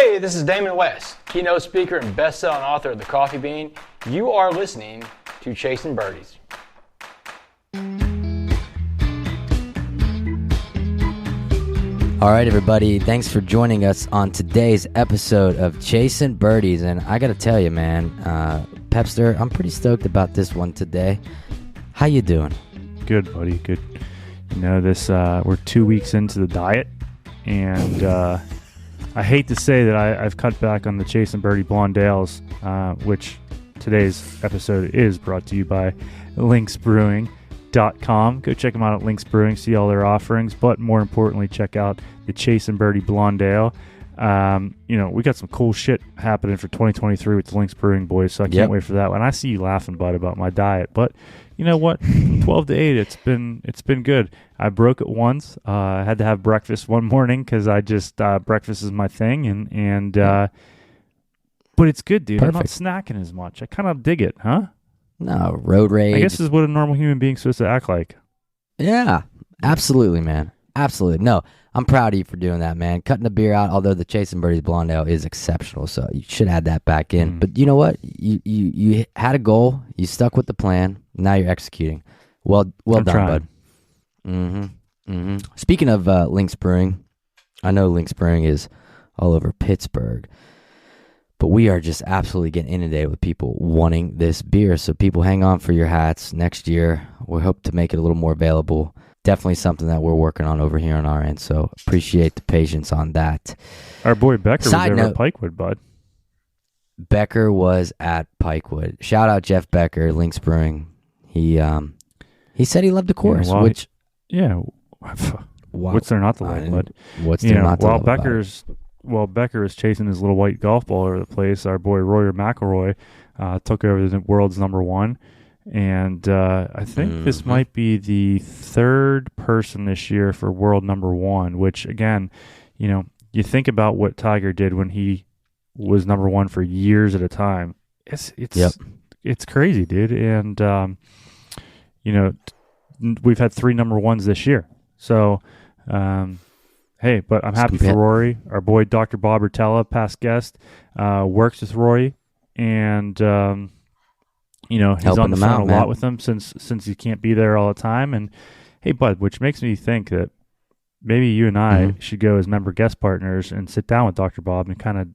Hey, this is Damon West, keynote speaker and best-selling author of The Coffee Bean. You are listening to Chasing Birdies. All right, everybody, thanks for joining us on today's episode of Chasing Birdies. And I got to tell you, man, Pepster, I'm pretty stoked about this one today. How you doing? Good, buddy, good. You know, we're 2 weeks into the diet, and I hate to say that I've cut back on the Chasing Birdie Blonde Ales, which today's episode is brought to you by lynxbrewing.com. Go check them out at Lynx Brewing, see all their offerings, but more importantly, check out the Chasing Birdie Blonde Ale. You know, we got some cool shit happening for 2023 with the Lynx Brewing boys, so I can't wait for that one. I see you laughing, bud, about my diet, but you know what? 12 to 8, it's been good. I broke it once. I had to have breakfast one morning because I just breakfast is my thing, and but it's good, dude. Perfect. I'm not snacking as much. I kind of dig it, huh? No, road rage. I guess this is what a normal human being's supposed to act like. Yeah, absolutely, man. Absolutely. No, I'm proud of you for doing that, man. Cutting the beer out, although the Chasing Birdies Blonde Ale is exceptional, so you should add that back in. But you know what? You had a goal. You stuck with the plan. Now you're executing. Well done, bud. Speaking of Lynx Brewing, I know Lynx Brewing is all over Pittsburgh, but we are just absolutely getting inundated with people wanting this beer. So people, hang on for your hats. Next year, we hope to make it a little more available. Definitely something that we're working on over here on our end. So appreciate the patience on that. Our boy Becker was over at Pikewood, bud. Becker was at Pikewood. Shout out Jeff Becker, Lynx Brewing. He said he loved the course, what's there not to like, bud? What's there not to like? While Becker is chasing his little white golf ball over the place, our boy Rory McIlroy took over the world's number one. And I think this might be the third person this year for world number one, which, again, you know, you think about what Tiger did when he was number one for years at a time. It's crazy, dude. And, you know, we've had 3 number ones this year. So, hey, but I'm happy for Rory. Our boy Dr. Bob Rotella, past guest, works with Rory, and you know, he's on the phone a lot with him since he can't be there all the time. And hey, bud, which makes me think that maybe you and I should go as member guest partners and sit down with Dr. Bob and kind of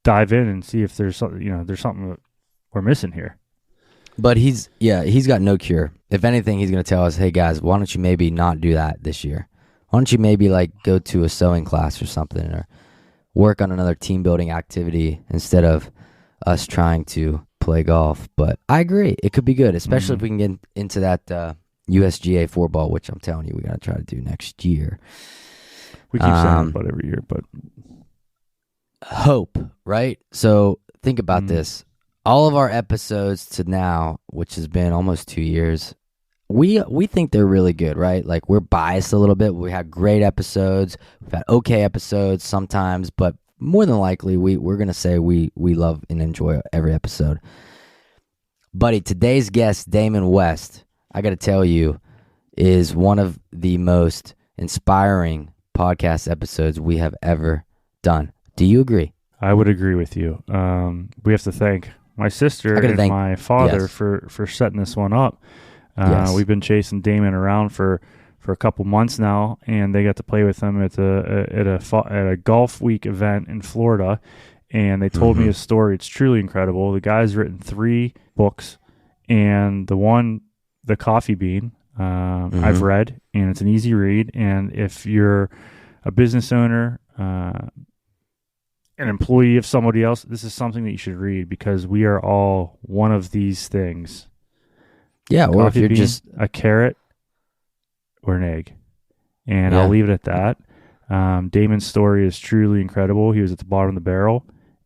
dive in and see if there's something that we're missing here. But he's got no cure. If anything, he's going to tell us, hey guys, why don't you maybe not do that this year? Why don't you maybe like go to a sewing class or something, or work on another team building activity instead of us trying to play golf. But I agree, it could be good, especially if we can get into that USGA 4-ball, which I'm telling you we got to try to do next year. We keep saying about every year, but hope, right? So think about this. All of our episodes to now, which has been almost 2 years, we think they're really good, right? Like, we're biased a little bit. We had great episodes. We've had okay episodes sometimes, but more than likely, we're going to say we love and enjoy every episode. Buddy, today's guest, Damon West, I got to tell you, is one of the most inspiring podcast episodes we have ever done. Do you agree? I would agree with you. We have to thank my sister and my father for setting this one up. We've been chasing Damon around for a couple months now, and they got to play with him at a golf week event in Florida, and they told me his story. It's truly incredible. The guy's written 3 books, and The Coffee Bean, I've read, and it's an easy read. And if you're a business owner, an employee of somebody else, this is something that you should read, because we are all one of these things. Yeah, or if you're bean, just a carrot or an egg. And I'll leave it at that. Damon's story is truly incredible. He was at the bottom of the barrel,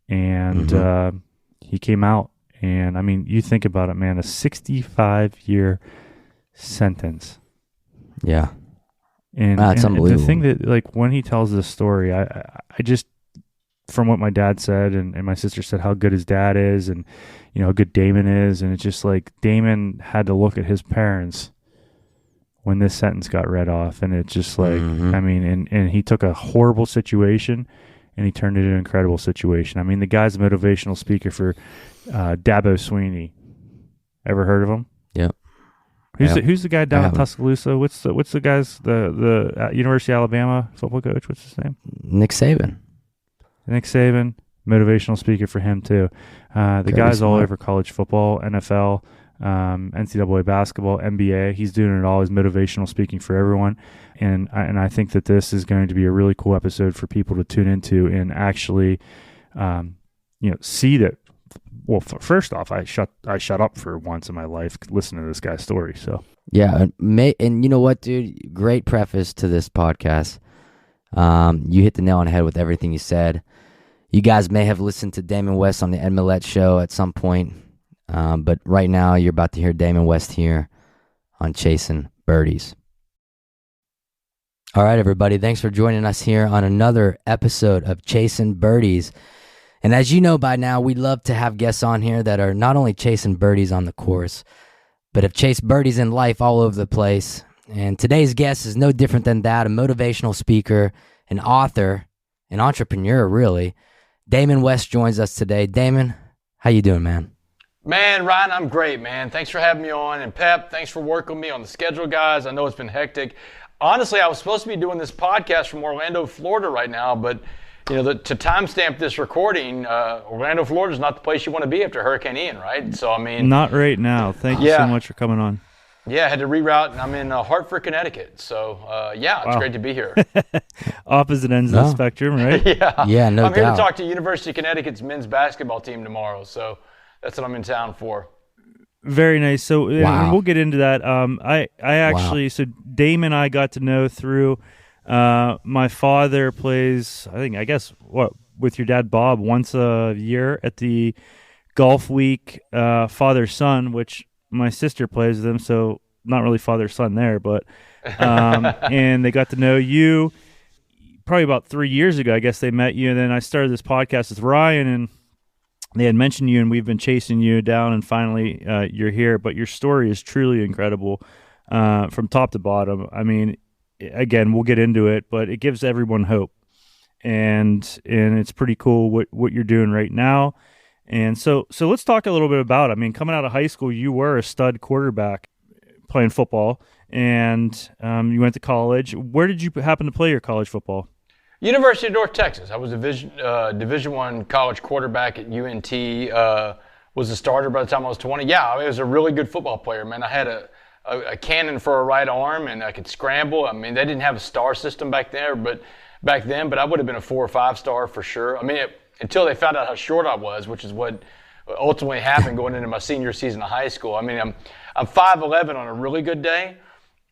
and he came out. And I mean, you think about it, man, a 65-year sentence. Yeah. And that's unbelievable. The thing that, like, when he tells this story, I just, from what my dad said and my sister said, how good his dad is, and, you know, how good Damon is. And it's just like, Damon had to look at his parents when this sentence got read off. And it's just like, I mean, and he took a horrible situation and he turned it into an incredible situation. I mean, the guy's a motivational speaker for Dabo Sweeney. Ever heard of him? Yep. Who's the guy down in Tuscaloosa? What's the guy's the University of Alabama football coach? What's his name? Nick Saban. Nick Saban, motivational speaker for him too. The guy's all over college football, NFL, NCAA basketball, NBA. He's doing it all. He's motivational speaking for everyone, and I think that this is going to be a really cool episode for people to tune into and actually, see that. Well, first off, I shut up for once in my life listening to this guy's story. So yeah, and you know what, dude? Great preface to this podcast. You hit the nail on the head with everything you said. You guys may have listened to Damon West on the Ed Millette show at some point, but right now you're about to hear Damon West here on Chasing Birdies. All right, everybody, thanks for joining us here on another episode of Chasing Birdies. And as you know by now, we love to have guests on here that are not only chasing birdies on the course, but have chased birdies in life all over the place. And today's guest is no different than that, a motivational speaker, an author, an entrepreneur, really. Damon West joins us today. Damon, how you doing, man? Man, Ryan, I'm great, man. Thanks for having me on. And Pep, thanks for working with me on the schedule, guys. I know it's been hectic. Honestly, I was supposed to be doing this podcast from Orlando, Florida right now, but to timestamp this recording, Orlando, Florida is not the place you want to be after Hurricane Ian, right? So, I mean... Not right now. Thank you so much for coming on. Yeah, I had to reroute, and I'm in Hartford, Connecticut. So, it's great to be here. Opposite ends of the spectrum, right? Yeah, no doubt. I'm here to talk to University of Connecticut's men's basketball team tomorrow, so that's what I'm in town for. Very nice. So, and we'll get into that. I actually, so Damon and I got to know through... my father plays, with your dad, Bob, once a year at the Golf Week father-son, which my sister plays with him, so not really father-son there, but and they got to know you probably about 3 years ago. I guess they met you, and then I started this podcast with Ryan, and they had mentioned you, and we've been chasing you down, and finally you're here. But your story is truly incredible from top to bottom. I mean, again, we'll get into it, but it gives everyone hope, and it's pretty cool what you're doing right now. And so let's talk a little bit about it. I mean, coming out of high school, you were a stud quarterback playing football, and you went to college. Where did you happen to play your college football? University of North Texas. I was a Division I college quarterback at UNT. Was a starter by the time I was 20. Yeah, I was a really good football player, man. I had a cannon for a right arm, and I could scramble. I mean, they didn't have a star system back then, but I would have been a 4 or 5 star for sure. I mean, until they found out how short I was, which is what ultimately happened going into my senior season of high school. I mean, I'm 5'11" on a really good day,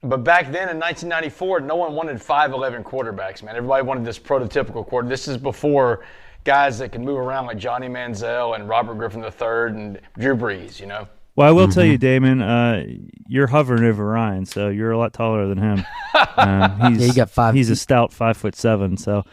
but back then in 1994, no one wanted 5'11" quarterbacks, man. Everybody wanted this prototypical quarterback. This is before guys that can move around like Johnny Manziel and Robert Griffin III and Drew Brees, you know. Well, I will tell you, Damon, you're hovering over Ryan, so you're a lot taller than him. You got 5. He's a stout 5'7". So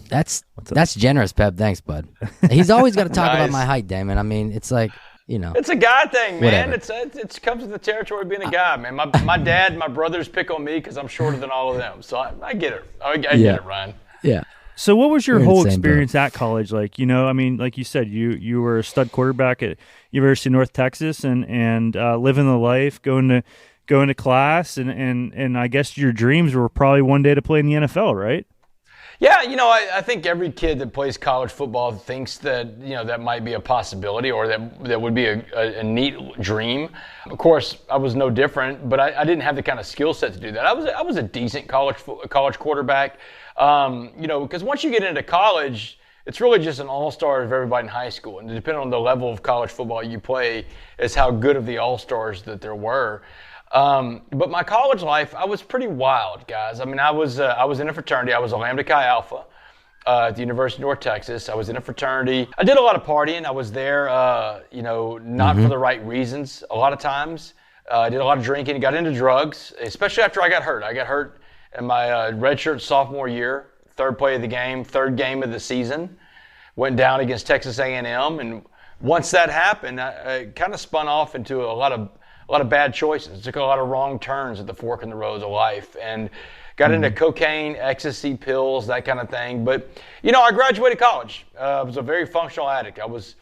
that's generous, Pep. Thanks, bud. He's always got to talk about my height, Damon. I mean, it's like, it's a guy thing, man. Whatever. It comes with the territory of being a guy, man. My dad and my brothers pick on me because I'm shorter than all of them. So I get it. I get it, Ryan. Yeah. So what was your whole experience at college like? I mean, like you said, you were a stud quarterback at University of North Texas and living the life, going to class, and I guess your dreams were probably one day to play in the NFL, right? Yeah, I think every kid that plays college football thinks that, that might be a possibility or that would be a neat dream. Of course, I was no different, but I didn't have the kind of skill set to do that. I was a decent college quarterback, because once you get into college, it's really just an all-star of everybody in high school. And depending on the level of college football you play is how good of the all-stars that there were. But my college life, I was pretty wild, guys. I mean, I was in a fraternity. I was a Lambda Chi Alpha at the University of North Texas. I was in a fraternity. I did a lot of partying. I was there, not for the right reasons a lot of times. I did a lot of drinking, got into drugs, especially after I got hurt. I got hurt in my redshirt sophomore year, third play of the game, third game of the season. Went down against Texas A&M, and once that happened, I kind of spun off into a lot of bad choices. Took a lot of wrong turns at the fork in the road of life, and got into cocaine, ecstasy pills, that kind of thing. But, I graduated college. I was a very functional addict. It was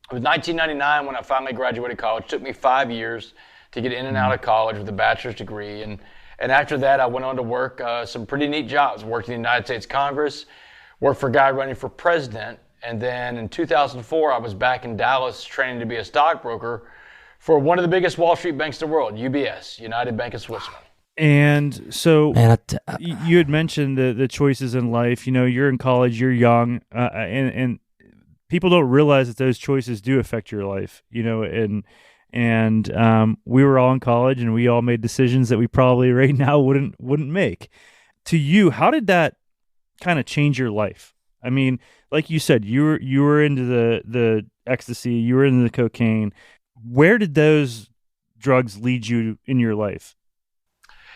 1999 when I finally graduated college. It took me 5 years to get in and out of college with a bachelor's degree. And after that, I went on to work some pretty neat jobs. Worked in the United States Congress, worked for a guy running for president. And then in 2004, I was back in Dallas training to be a stockbroker for one of the biggest Wall Street banks in the world, UBS, United Bank of Switzerland. And so you had mentioned the choices in life. You're in college, you're young, and people don't realize that those choices do affect your life. And we were all in college, and we all made decisions that we probably right now wouldn't make. To you, how did that kind of change your life? I mean, like you said, you were into the ecstasy, you were into the cocaine. Where did those drugs lead you in your life?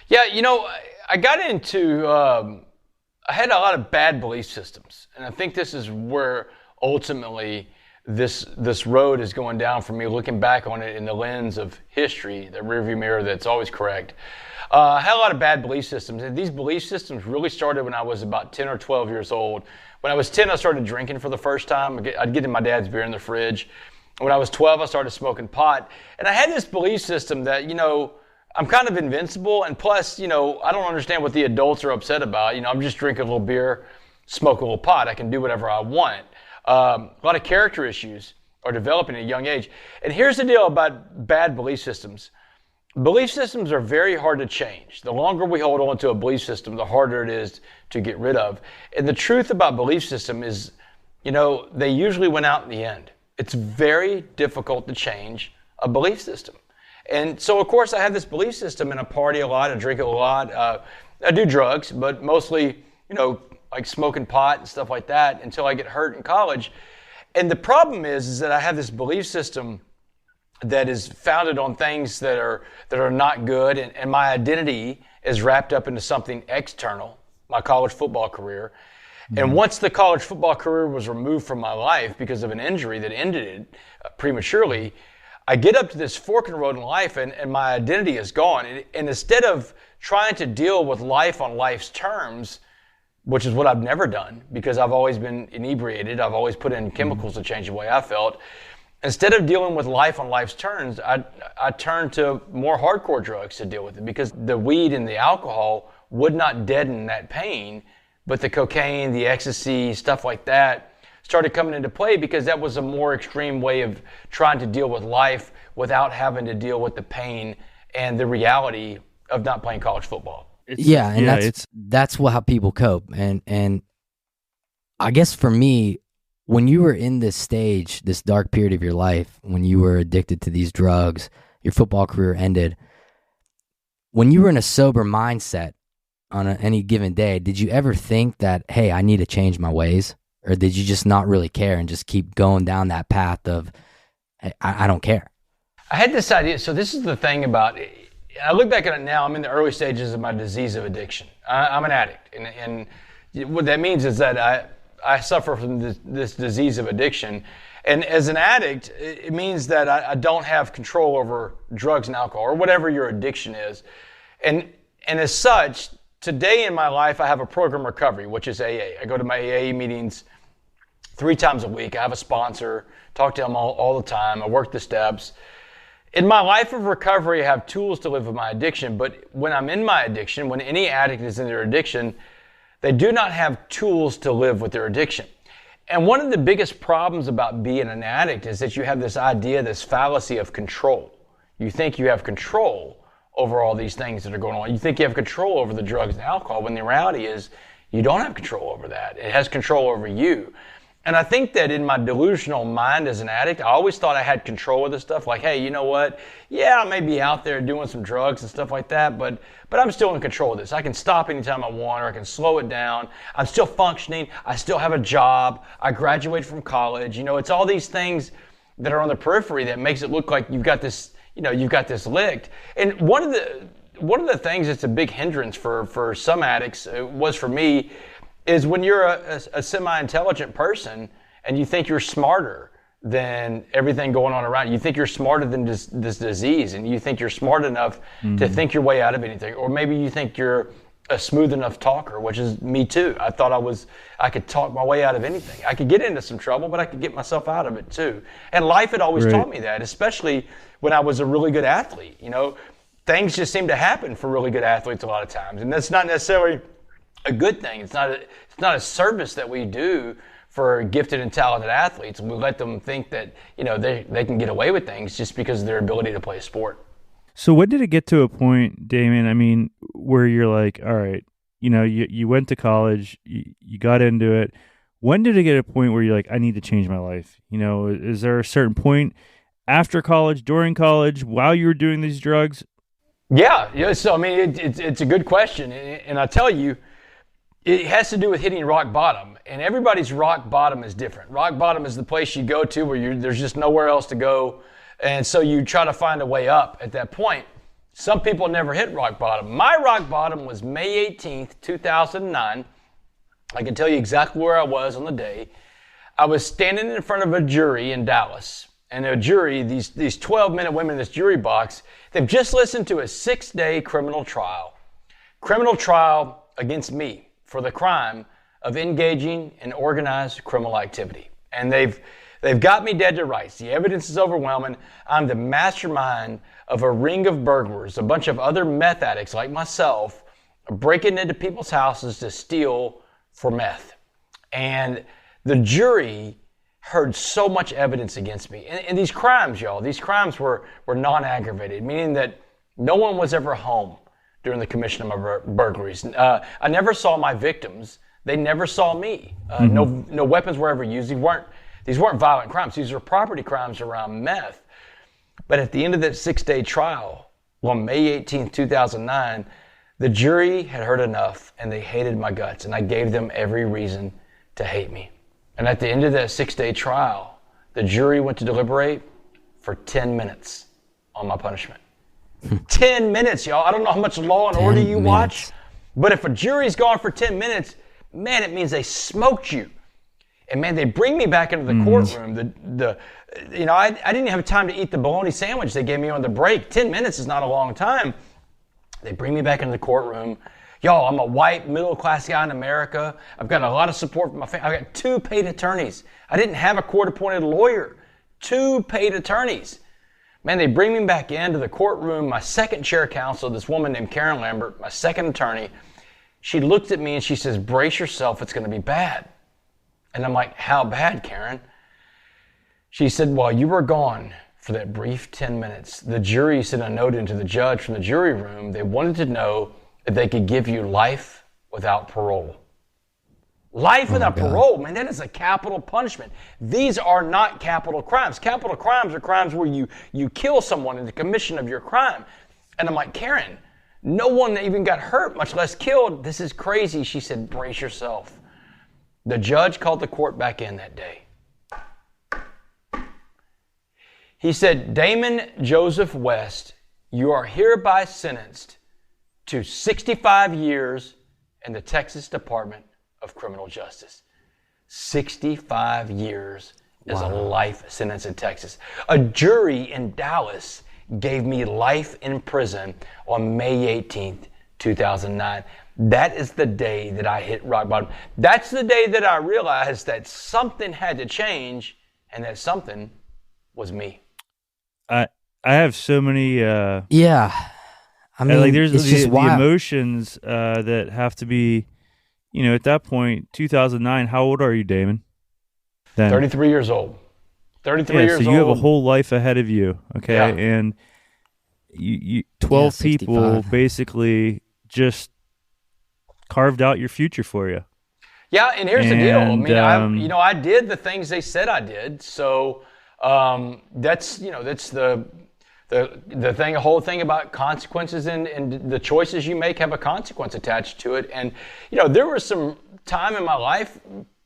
Yeah, I got into, I had a lot of bad belief systems. And I think this is where ultimately this road is going down for me, looking back on it in the lens of history, the rearview mirror that's always correct. I had a lot of bad belief systems. And these belief systems really started when I was about 10 or 12 years old. When I was 10, I started drinking for the first time. I'd get in my dad's beer in the fridge. When I was 12, I started smoking pot. And I had this belief system that, I'm kind of invincible, and plus, I don't understand what the adults are upset about. I'm just drinking a little beer, smoking a little pot. I can do whatever I want. A lot of character issues are developing at a young age. And here's the deal about bad belief systems. Belief systems are very hard to change. The longer we hold on to a belief system, the harder it is to get rid of. And the truth about belief system is, they usually win out in the end. It's very difficult to change a belief system. And so, of course, I have this belief system, and I party a lot, I drink a lot. I do drugs, but mostly, like smoking pot and stuff like that until I get hurt in college. And the problem is that I have this belief system that is founded on things that are not good, and my identity is wrapped up into something external, my college football career. And once the college football career was removed from my life because of an injury that ended it prematurely, I get up to this fork in the road in life, and my identity is gone. And instead of trying to deal with life on life's terms, which is what I've never done because I've always been inebriated, I've always put in chemicals to change the way I felt. Instead of dealing with life on life's terms, I turned to more hardcore drugs to deal with it because the weed and the alcohol would not deaden that pain, but the cocaine, the ecstasy, stuff like that started coming into play because that was a more extreme way of trying to deal with life without having to deal with the pain and the reality of not playing college football. That's how people cope. And I guess for me, when you were in this stage, this dark period of your life, when you were addicted to these drugs, your football career ended, when you were in a sober mindset on any given day, did you ever think that, hey, I need to change my ways? Or did you just not really care and just keep going down that path of, hey, I don't care? I had this idea. So this is the thing about it. I look back at it now, I'm in the early stages of my disease of addiction. I'm an addict. And what that means is that I suffer from this disease of addiction. And as an addict, it means that I don't have control over drugs and alcohol or whatever your addiction is. And as such, today in my life, I have a program recovery, which is AA. I go to my AA meetings 3 times a week. I have a sponsor, talk to them all the time. I work the steps. In my life of recovery, I have tools to live with my addiction, but when I'm in my addiction, when any addict is in their addiction, they do not have tools to live with their addiction. And one of the biggest problems about being an addict is that you have this idea, this fallacy of control. You think you have control over all these things that are going on. You think you have control over the drugs and alcohol, when the reality is you don't have control over that. It has control over you. And I think that in my delusional mind as an addict, I always thought I had control of this stuff. Like, hey, you know what? Yeah, I may be out there doing some drugs and stuff like that, but I'm still in control of this. I can stop anytime I want, or I can slow it down. I'm still functioning. I still have a job. I graduated from college. It's all these things that are on the periphery that makes it look like you've got this, you've got this licked. And one of the things that's a big hindrance for some addicts, was for me, is when you're a semi-intelligent person and you think you're smarter than everything going on around you. You think you're smarter than this disease, and you think you're smart enough to think your way out of anything. Or maybe you think you're a smooth enough talker, which is me too. I thought I could talk my way out of anything. I could get into some trouble, but I could get myself out of it too. And life had always taught me that, especially when I was a really good athlete. You know, things just seem to happen for really good athletes a lot of times, and that's not necessarily a good thing. It's not a service that we do for gifted and talented athletes. We let them think that, you know, they can get away with things just because of their ability to play a sport. So when did it get to a point, Damon, I mean, where you're like, all right, you know, you went to college, you got into it. When did it get to a point where you're like, I need to change my life? You know, is there a certain point after college, during college, while you were doing these drugs? Yeah. So, I mean, it's a good question. And I tell you, it has to do with hitting rock bottom. And everybody's rock bottom is different. Rock bottom is the place you go to where there's just nowhere else to go. And so you try to find a way up at that point. Some people never hit rock bottom. My rock bottom was May 18th, 2009. I can tell you exactly where I was on the day. I was standing in front of a jury in Dallas. And a jury, these 12-minute women in this jury box, they've just listened to a 6-day criminal trial. Criminal trial against me for the crime of engaging in organized criminal activity. And they've got me dead to rights. The evidence is overwhelming. I'm the mastermind of a ring of burglars, a bunch of other meth addicts like myself, breaking into people's houses to steal for meth. And the jury heard so much evidence against me. And these crimes, y'all, these crimes were non-aggravated, meaning that no one was ever home during the commission of my burglaries. I never saw my victims. They never saw me. No weapons were ever used. These weren't violent crimes. These were property crimes around meth. But at the end of that 6-day trial, on May 18th, 2009, the jury had heard enough and they hated my guts, and I gave them every reason to hate me. And at the end of that 6-day trial, the jury went to deliberate for 10 minutes on my punishment. 10 minutes, y'all. I don't know how much Law and Order you watch, but if a jury's gone for 10 minutes, man, it means they smoked you. And man, they bring me back into the courtroom. I didn't have time to eat the bologna sandwich they gave me on the break. 10 minutes is not a long time. They bring me back into the courtroom. Y'all, I'm a white, middle-class guy in America. I've got a lot of support from my family. I've got 2 paid attorneys. I didn't have a court-appointed lawyer. 2 paid attorneys. Man, they bring me back into the courtroom. My second chair counsel, this woman named Karen Lambert, my second attorney, she looked at me and she says, brace yourself, it's going to be bad. And I'm like, how bad, Karen? She said, while you were gone for that brief 10 minutes, the jury sent a note into the judge from the jury room. They wanted to know if they could give you life without parole. Life without parole, man, that is a capital punishment. These are not capital crimes. Capital crimes are crimes where you kill someone in the commission of your crime. And I'm like, Karen, no one even got hurt, much less killed. This is crazy. She said, brace yourself. The judge called the court back in that day. He said, Damon Joseph West, you are hereby sentenced to 65 years in the Texas Department of Criminal Justice. 65 years is a life sentence in Texas. A jury in Dallas gave me life in prison on May 18th, 2009. That is the day that I hit rock bottom. That's the day that I realized that something had to change, and that something was me. I have so many. I mean, like there's it's just the emotions that have to be. You know, at that point, 2009. How old are you, Damon? Then 33 years old. 33 years old. So you have a whole life ahead of you. Okay, and you 12 people basically just carved out your future for you. Yeah, and here's the deal. I mean, I did the things they said I did. So that's the thing, the whole thing about consequences and the choices you make have a consequence attached to it. And there was some time in my life,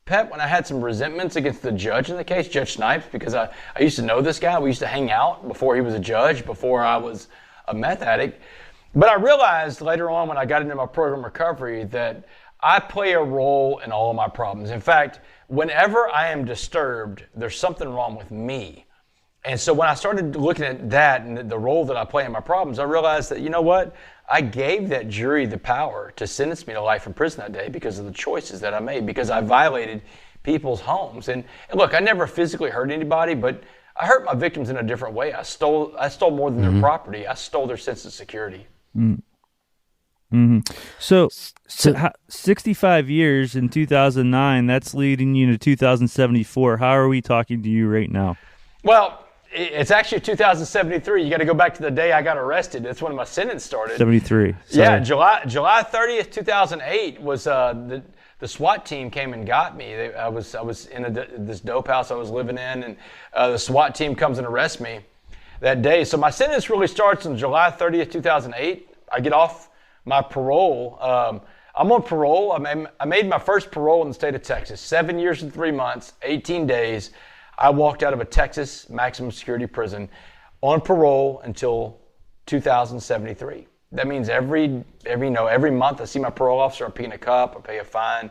Pep, when I had some resentments against the judge in the case, Judge Snipes, because I used to know this guy. We used to hang out before he was a judge, before I was a meth addict. But I realized later on when I got into my program recovery that I play a role in all of my problems. In fact, whenever I am disturbed, there's something wrong with me. And so when I started looking at that and the role that I play in my problems, I realized that, you know what? I gave that jury the power to sentence me to life in prison that day because of the choices that I made, because I violated people's homes. And look, I never physically hurt anybody, but I hurt my victims in a different way. I stole more than their property. I stole their sense of security. So 65 years in 2009, that's leading you to 2074. How are we talking to you right now? Well, it's actually 2073. You got to go back to the day I got arrested. That's when my sentence started. 73. Sorry. Yeah, July 30th, 2008 was the SWAT team came and got me. I was in this dope house I was living in, and the SWAT team comes and arrests me that day. So my sentence really starts on July 30th, 2008. I get off my parole. I'm on parole. I made my first parole in the state of Texas. 7 years and 3 months, 18 days. I walked out of a Texas maximum security prison on parole until 2073. That means every month I see my parole officer, I pee in a cup, I pay a fine.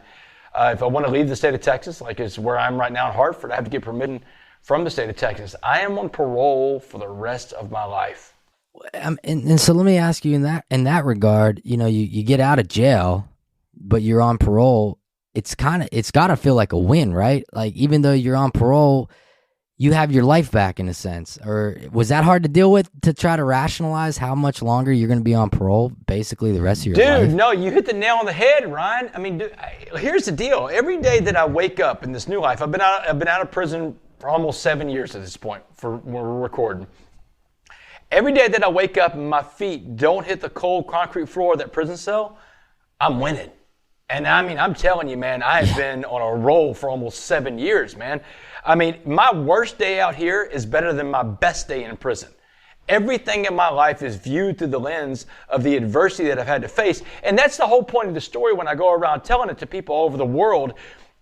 If I want to leave the state of Texas, like is where I'm right now in Hartford, I have to get permission from the state of Texas. I am on parole for the rest of my life. And so let me ask you in that regard, you get out of jail, but you're on parole. It's got to feel like a win, right? Like, even though you're on parole, you have your life back in a sense. Or was that hard to deal with, to try to rationalize how much longer you're going to be on parole, basically the rest of your life? Dude, no, you hit the nail on the head, Ryan. I mean, here's the deal. Every day that I wake up in this new life, I've been out of prison for almost 7 years at this point for when we're recording. Every day that I wake up and my feet don't hit the cold concrete floor of that prison cell, I'm winning. And I mean, I'm telling you, man, I have been on a roll for almost 7 years, man. I mean, my worst day out here is better than my best day in prison. Everything in my life is viewed through the lens of the adversity that I've had to face. And that's the whole point of the story when I go around telling it to people all over the world,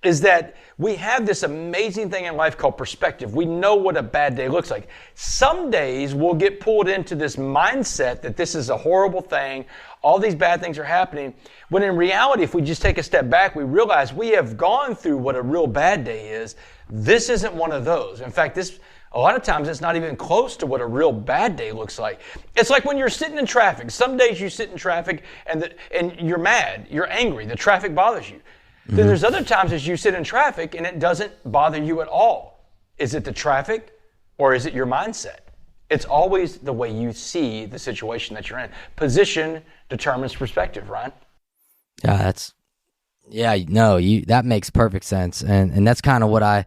is that we have this amazing thing in life called perspective. We know what a bad day looks like. Some days we'll get pulled into this mindset that this is a horrible thing, all these bad things are happening, when in reality, if we just take a step back, we realize we have gone through what a real bad day is. This isn't one of those. In fact, a lot of times it's not even close to what a real bad day looks like. It's like when you're sitting in traffic. Some days you sit in traffic and you're mad, you're angry, the traffic bothers you. Then there's other times as you sit in traffic and it doesn't bother you at all. Is it the traffic or is it your mindset? It's always the way you see the situation that you're in. Position determines perspective, Ryan. That makes perfect sense. And that's kind of what I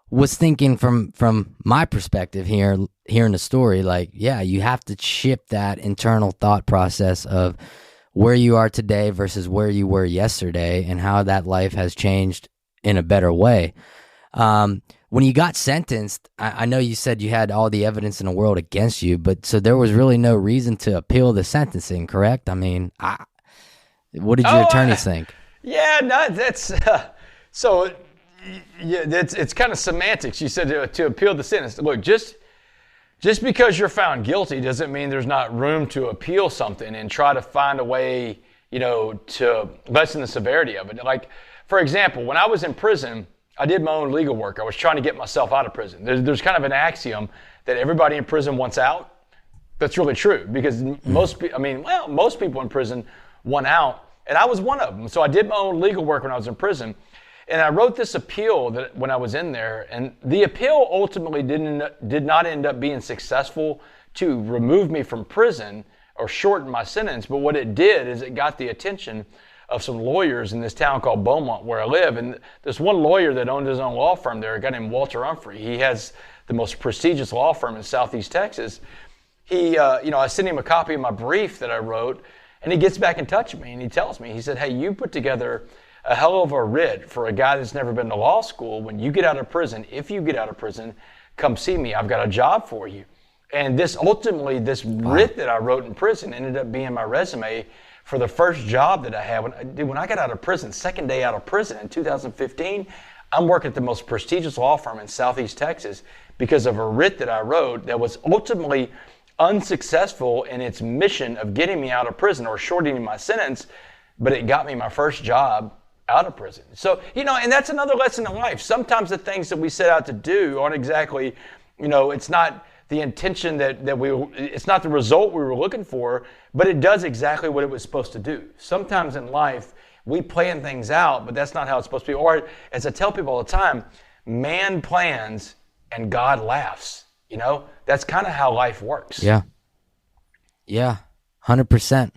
was thinking from my perspective here, hearing the story. Like, yeah, you have to shift that internal thought process of where you are today versus where you were yesterday and how that life has changed in a better way. When you got sentenced, I know you said you had all the evidence in the world against you, but so there was really no reason to appeal the sentencing, correct? I mean, what did your attorneys think? Yeah, no, that's it's kind of semantics. You said to appeal the sentence. Look, just because you're found guilty doesn't mean there's not room to appeal something and try to find a way, to lessen the severity of it. Like, for example, when I was in prison, I did my own legal work. I was trying to get myself out of prison. There's kind of an axiom that everybody in prison wants out. That's really true because most people in prison want out, and I was one of them. So I did my own legal work when I was in prison. And I wrote this appeal when I was in there, and the appeal ultimately did not end up being successful to remove me from prison or shorten my sentence. But what it did is it got the attention of some lawyers in this town called Beaumont where I live. And this one lawyer that owned his own law firm there, a guy named Walter Humphrey, he has the most prestigious law firm in Southeast Texas. I sent him a copy of my brief that I wrote, and he gets back in touch with me and he tells me, he said, hey, you put together a hell of a writ for a guy that's never been to law school. When you get out of prison, if you get out of prison, come see me. I've got a job for you. And this writ that I wrote in prison ended up being my resume for the first job that I had. When I got out of prison, second day out of prison in 2015, I'm working at the most prestigious law firm in Southeast Texas because of a writ that I wrote that was ultimately unsuccessful in its mission of getting me out of prison or shortening my sentence, but it got me my first job out of prison. So, and that's another lesson in life. Sometimes the things that we set out to do aren't exactly It's not the intention it's not the result we were looking for, but it does exactly what it was supposed to do. Sometimes in life, we plan things out, but that's not how it's supposed to be. Or, as I tell people all the time, man plans and God laughs. That's kind of how life works. Yeah. 100%.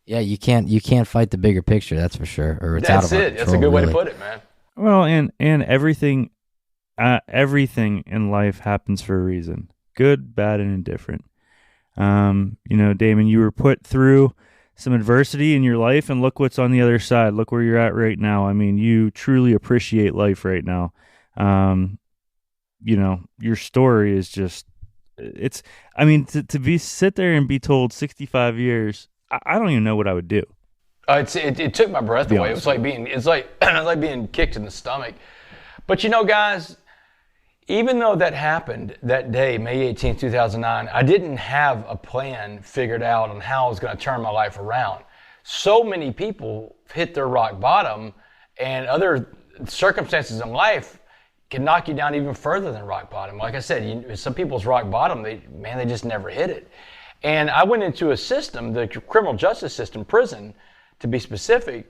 Yeah, you can't fight the bigger picture, that's for sure. Or it's out of our control, That's a good way really. to put it, man. Well, and everything in life happens for a reason. Good, bad, and indifferent. Damon, you were put through some adversity in your life, and look what's on the other side. Look where you're at right now. I mean, you truly appreciate life right now. Your story is just, to sit there and be told 65 years, I don't even know what I would do. It took my breath away. It's like being kicked in the stomach. But guys, even though that happened that day, May 18, 2009, I didn't have a plan figured out on how I was going to turn my life around. So many people hit their rock bottom, and other circumstances in life can knock you down even further than rock bottom. Like I said, some people's rock bottom, they just never hit it. And I went into a system, the criminal justice system, prison, to be specific,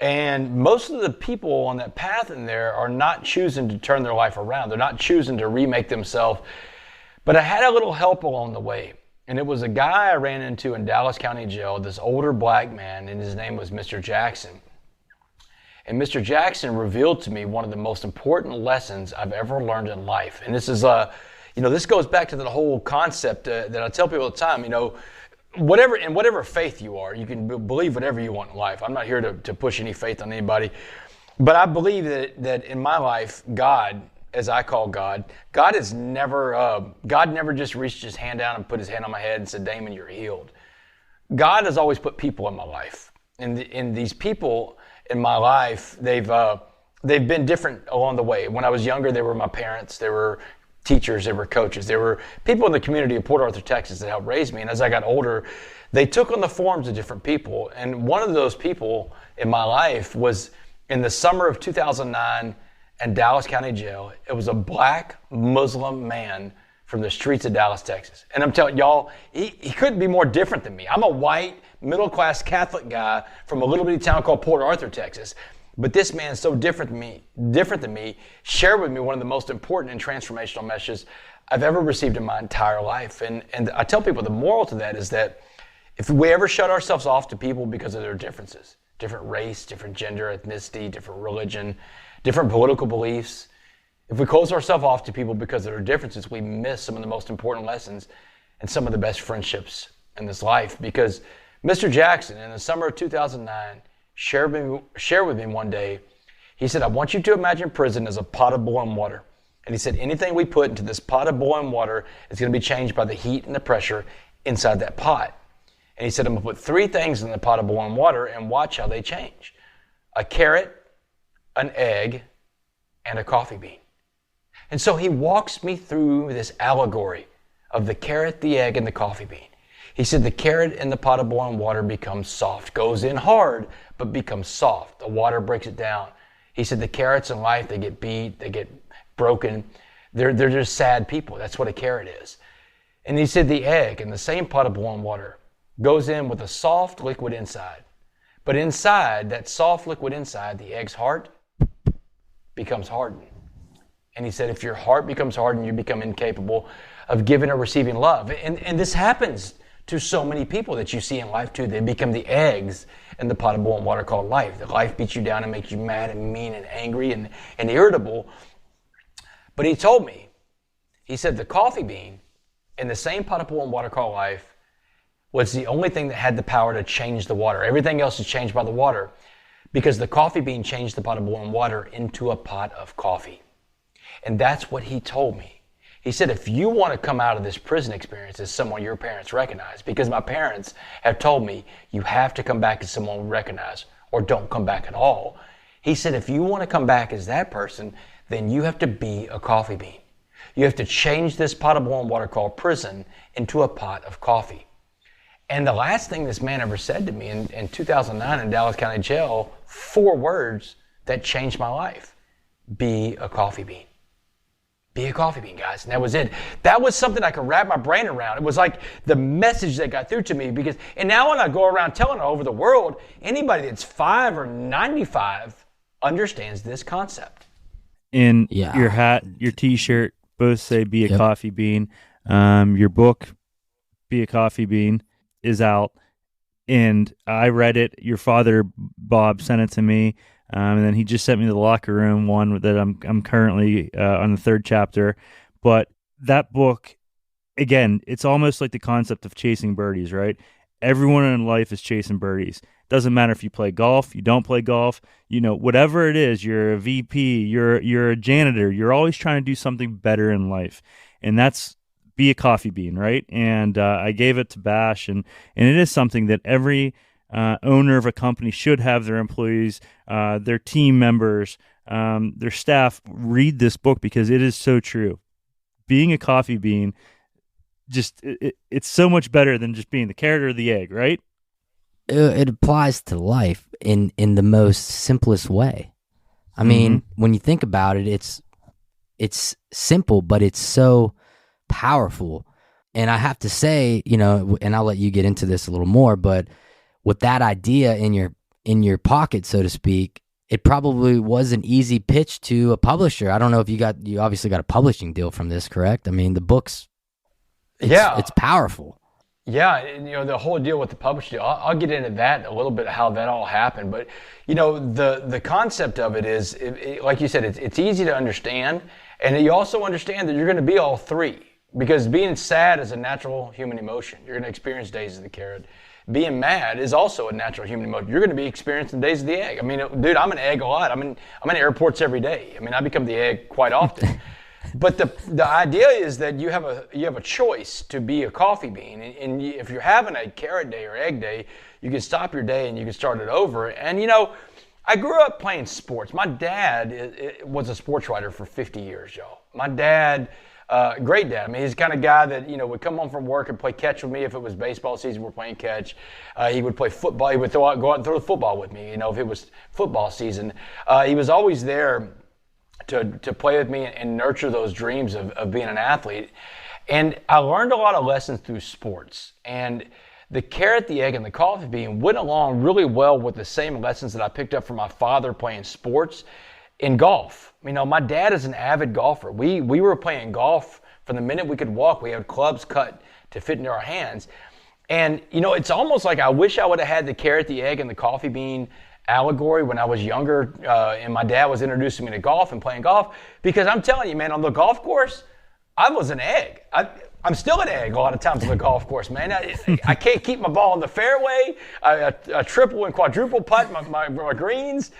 and most of the people on that path in there are not choosing to turn their life around. They're not choosing to remake themselves. But I had a little help along the way. And it was a guy I ran into in Dallas County Jail, this older black man, and his name was Mr. Jackson. And Mr. Jackson revealed to me one of the most important lessons I've ever learned in life. And this is, this goes back to the whole concept that I tell people all the time, whatever faith you are, you can believe whatever you want in life. I'm not here to push any faith on anybody. But I believe that in my life, God, as I call God never just reached his hand down and put his hand on my head and said, Damon, you're healed. God has always put people in my life. And these people in my life, they've been different along the way. When I was younger, they were my parents. They were teachers, they were coaches, they were people in the community of Port Arthur, Texas that helped raise me. And as I got older, they took on the forms of different people. And one of those people in my life was in the summer of 2009 in Dallas County Jail. It was a black Muslim man from the streets of Dallas, Texas. And I'm telling y'all, he couldn't be more different than me. I'm a white, middle-class Catholic guy from a little bitty town called Port Arthur, Texas. But this man, so different than me, shared with me one of the most important and transformational messages I've ever received in my entire life. And I tell people the moral to that is that if we ever shut ourselves off to people because of their differences, different race, different gender, ethnicity, different religion, different political beliefs, if we close ourselves off to people because of their differences, we miss some of the most important lessons and some of the best friendships in this life. Because Mr. Jackson, in the summer of 2009, shared with me one day. He said, I want you to imagine prison as a pot of boiling water. And he said, anything we put into this pot of boiling water is going to be changed by the heat and the pressure inside that pot. And he said, I'm going to put 3 things in the pot of boiling water and watch how they change. A carrot, an egg, and a coffee bean. And so he walks me through this allegory of the carrot, the egg, and the coffee bean. He said the carrot in the pot of boiling water becomes soft, goes in hard, but becomes soft. The water breaks it down. He said the carrots in life, they get beat, they get broken. They're just sad people. That's what a carrot is. And he said the egg in the same pot of boiling water goes in with a soft liquid inside. But inside, that soft liquid inside, the egg's heart becomes hardened. And he said if your heart becomes hardened, you become incapable of giving or receiving love. And this happens to so many people that you see in life too. They become the eggs in the pot of boiling water called life. That life beats you down and makes you mad and mean and angry and irritable. But he told me, he said the coffee bean in the same pot of boiling water called life was the only thing that had the power to change the water. Everything else is changed by the water because the coffee bean changed the pot of boiling water into a pot of coffee. And that's what he told me. He said, if you want to come out of this prison experience as someone your parents recognize, because my parents have told me you have to come back as someone we recognize or don't come back at all. He said, if you want to come back as that person, then you have to be a coffee bean. You have to change this pot of boiling water called prison into a pot of coffee. And the last thing this man ever said to me in 2009 in Dallas County Jail, 4 words that changed my life. Be a coffee bean. be a coffee bean, guys. And that was it. That was something I could wrap my brain around. It was like the message that got through to me and now when I go around telling it all over the world, anybody that's 5 or 95 understands this concept. In your hat, your T-shirt, both say "Be a Coffee Bean." Your book, "Be a Coffee Bean," is out, and I read it. Your father, Bob, sent it to me, and then he just sent me the locker room one that I'm currently on the 3rd chapter. But that book, again, it's almost like the concept of chasing birdies, right? Everyone in life is chasing birdies. Doesn't matter if you play golf, you don't play golf, whatever it is, you're a VP, you're a janitor, you're always trying to do something better in life. And that's be a coffee bean, right? And I gave it to Bash, and it is something that every owner of a company should have their employees, their team members, their staff read this book, because it is so true. Being a coffee bean, it's so much better than just being the carrot or the egg, right? It applies to life in the most simplest way. I mean, when you think about it, it's simple, but it's so powerful. And I have to say, and I'll let you get into this a little more, but with that idea in your pocket, so to speak, it probably was an easy pitch to a publisher. I don't know if you obviously got a publishing deal from this, correct? I mean, the book's it's powerful. Yeah, and, the whole deal with the publishing deal, I'll get into that a little bit, how that all happened. But, the concept of it is, like you said, it's easy to understand. And you also understand that you're going to be all three. Because being sad is a natural human emotion. You're going to experience days of the carrot. Being mad is also a natural human emotion. You're going to be experiencing days of the egg. I mean, dude, I'm an egg a lot. I'm in airports every day. I mean, I become the egg quite often. But the idea is that you have a choice to be a coffee bean, and if you're having a carrot day or egg day, you can stop your day and you can start it over. And I grew up playing sports. My dad was a sports writer for 50 years, y'all. My dad, great dad. I mean, he's the kind of guy that would come home from work and play catch with me if it was baseball season. We're playing catch. He would play football. He would go out and throw the football with me. If it was football season, he was always there to play with me and nurture those dreams of being an athlete. And I learned a lot of lessons through sports. And the carrot, the egg, and the coffee bean went along really well with the same lessons that I picked up from my father playing sports in golf. My dad is an avid golfer. We were playing golf from the minute we could walk. We had clubs cut to fit into our hands. And, it's almost like I wish I would have had the carrot, the egg, and the coffee bean allegory when I was younger, and my dad was introducing me to golf and playing golf, because I'm telling you, man, on the golf course, I was an egg. I'm still an egg a lot of times on the golf course, man. I can't keep my ball in the fairway. I triple and quadruple putt my greens.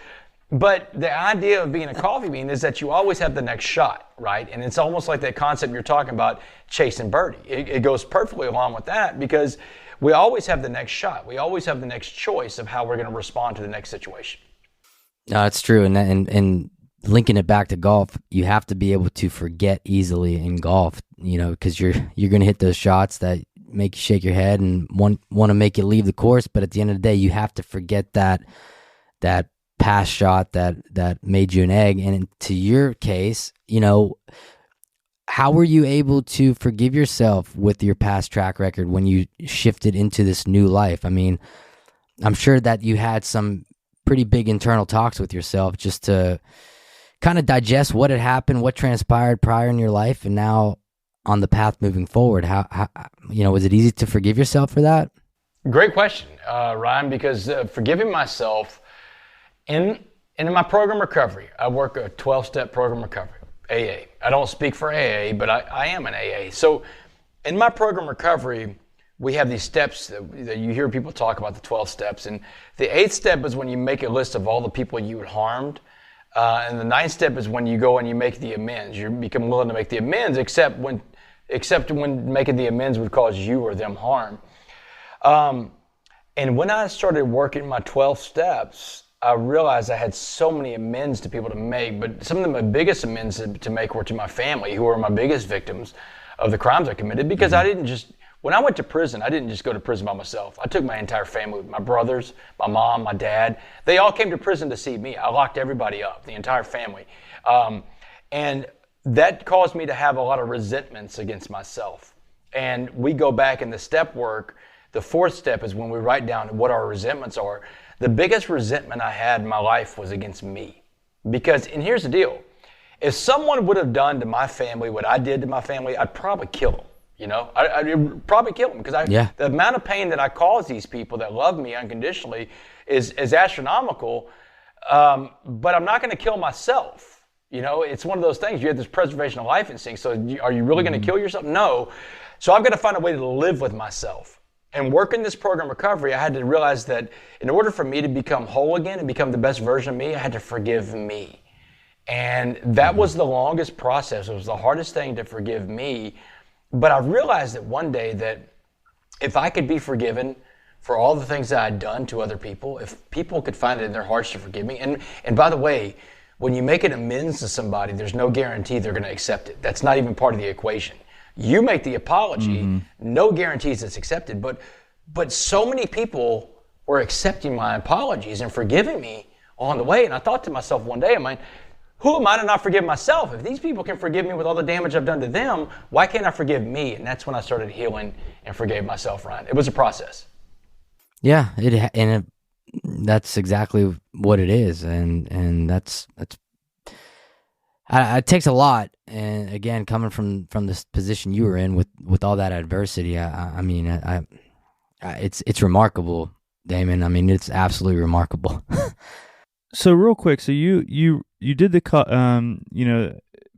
But the idea of being a coffee bean is that you always have the next shot, right? And it's almost like that concept you're talking about, chasing birdie. It goes perfectly along with that, because we always have the next shot. We always have the next choice of how we're going to respond to the next situation. No, it's true. And linking it back to golf, you have to be able to forget easily in golf, because you're going to hit those shots that make you shake your head and want to make you leave the course. But at the end of the day, you have to forget that past shot that made you an egg. And to your case, how were you able to forgive yourself with your past track record when you shifted into this new life? I mean, I'm sure that you had some pretty big internal talks with yourself just to kind of digest what had happened, what transpired prior in your life, and now on the path moving forward. How was it easy to forgive yourself for that? Great question, Ryan, because forgiving myself in my program recovery, I work a 12-step program recovery. AA. I don't speak for AA, but I am an AA. So in my program recovery, we have these steps that you hear people talk about, the 12 steps. And the 8th step is when you make a list of all the people you had harmed. And the 9th step is when you go and you make the amends. You become willing to make the amends, except when making the amends would cause you or them harm. And when I started working my 12 steps, I realized I had so many amends to people to make, but some of my biggest amends to make were to my family, who were my biggest victims of the crimes I committed, because when I went to prison, I didn't just go to prison by myself. I took my entire family, my brothers, my mom, my dad. They all came to prison to see me. I locked everybody up, the entire family. And that caused me to have a lot of resentments against myself. And we go back in the step work. The fourth step is when we write down what our resentments are. The biggest resentment I had in my life was against me. Because, and here's the deal, if someone would have done to my family what I did to my family, I'd probably kill them. You know, I'd probably kill them because the amount of pain that I cause these people that love me unconditionally is astronomical. But I'm not going to kill myself. You know, it's one of those things. You have this preservation of life instinct. So are you really going to kill yourself? No. So I've got to find a way to live with myself. And working this program recovery, I had to realize that in order for me to become whole again and become the best version of me, I had to forgive me. And that was the longest process. It was the hardest thing to forgive me. But I realized that one day that if I could be forgiven for all the things that I'd done to other people, if people could find it in their hearts to forgive me, and by the way, when you make an amends to somebody, there's no guarantee they're going to accept it. That's not even part of the equation. You make the apology, no guarantees it's accepted, but so many people were accepting my apologies and forgiving me on the way, and I thought to myself one day, who am I to not forgive myself? If these people can forgive me with all the damage I've done to them, why can't I forgive me? And that's when I started healing and forgave myself, Ryan. It was a process. Yeah, that's exactly what it is, and that's it takes a lot. And again, coming from this position you were in with all that adversity, it's remarkable, Damon. I mean, it's absolutely remarkable. So real quick, so you did the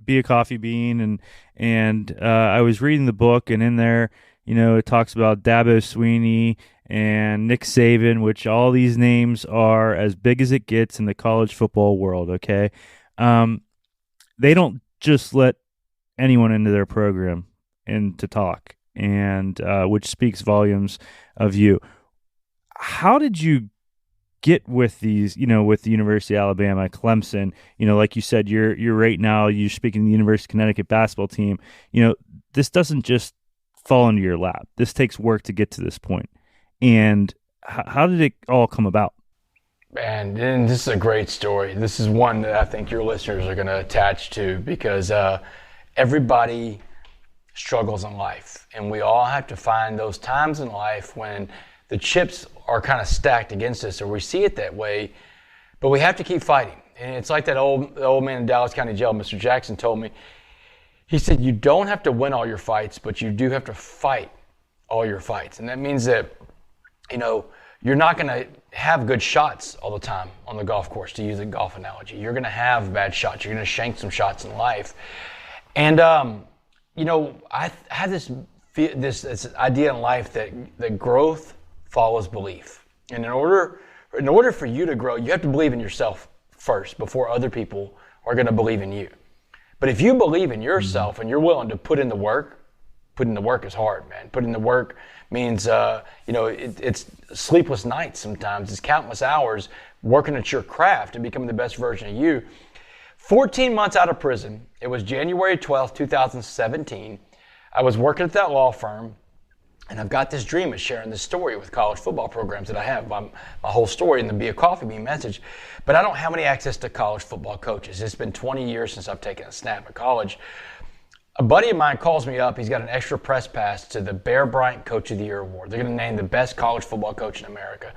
Be a Coffee Bean, and I was reading the book, and in there, it talks about Dabo Sweeney and Nick Saban, which all these names are as big as it gets in the college football world. Okay, they don't just let anyone into their program and to talk, and which speaks volumes of you. How did you get with these, with the University of Alabama, Clemson, like you said, you're right now, you're speaking to the University of Connecticut basketball team. This doesn't just fall into your lap. This takes work to get to this point. And how did it all come about? And this is a great story. This is one that I think your listeners are going to attach to because everybody struggles in life. And we all have to find those times in life when the chips are kind of stacked against us, or we see it that way, but we have to keep fighting. And it's like that old man in Dallas County Jail, Mr. Jackson, told me. He said, you don't have to win all your fights, but you do have to fight all your fights. And that means that, you're not going to have good shots all the time on the golf course, to use a golf analogy. You're going to have bad shots. You're going to shank some shots in life. And, I had this idea in life that growth follows belief. And in order for you to grow, you have to believe in yourself first before other people are going to believe in you. But if you believe in yourself and you're willing to put in the work is hard, man. Put in the work means, it's sleepless nights sometimes. It's countless hours working at your craft to become the best version of you. 14 months out of prison, it was January 12th, 2017. I was working at that law firm. And I've got this dream of sharing this story with college football programs that I have, my whole story in the Be a Coffee Bean message. But I don't have any access to college football coaches. It's been 20 years since I've taken a snap at college. A buddy of mine calls me up. He's got an extra press pass to the Bear Bryant Coach of the Year Award. They're going to name the best college football coach in America.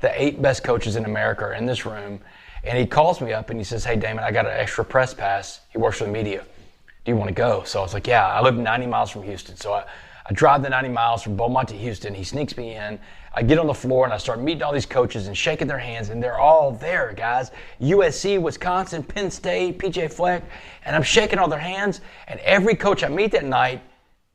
The 8 best coaches in America are in this room. And he calls me up and he says, hey, Damon, I got an extra press pass. He works for the media. Do you want to go? So I was like, yeah, I live 90 miles from Houston. So I drive the 90 miles from Beaumont to Houston. He sneaks me in. I get on the floor and I start meeting all these coaches and shaking their hands, and they're all there, guys. USC, Wisconsin, Penn State, PJ Fleck, and I'm shaking all their hands, and every coach I meet that night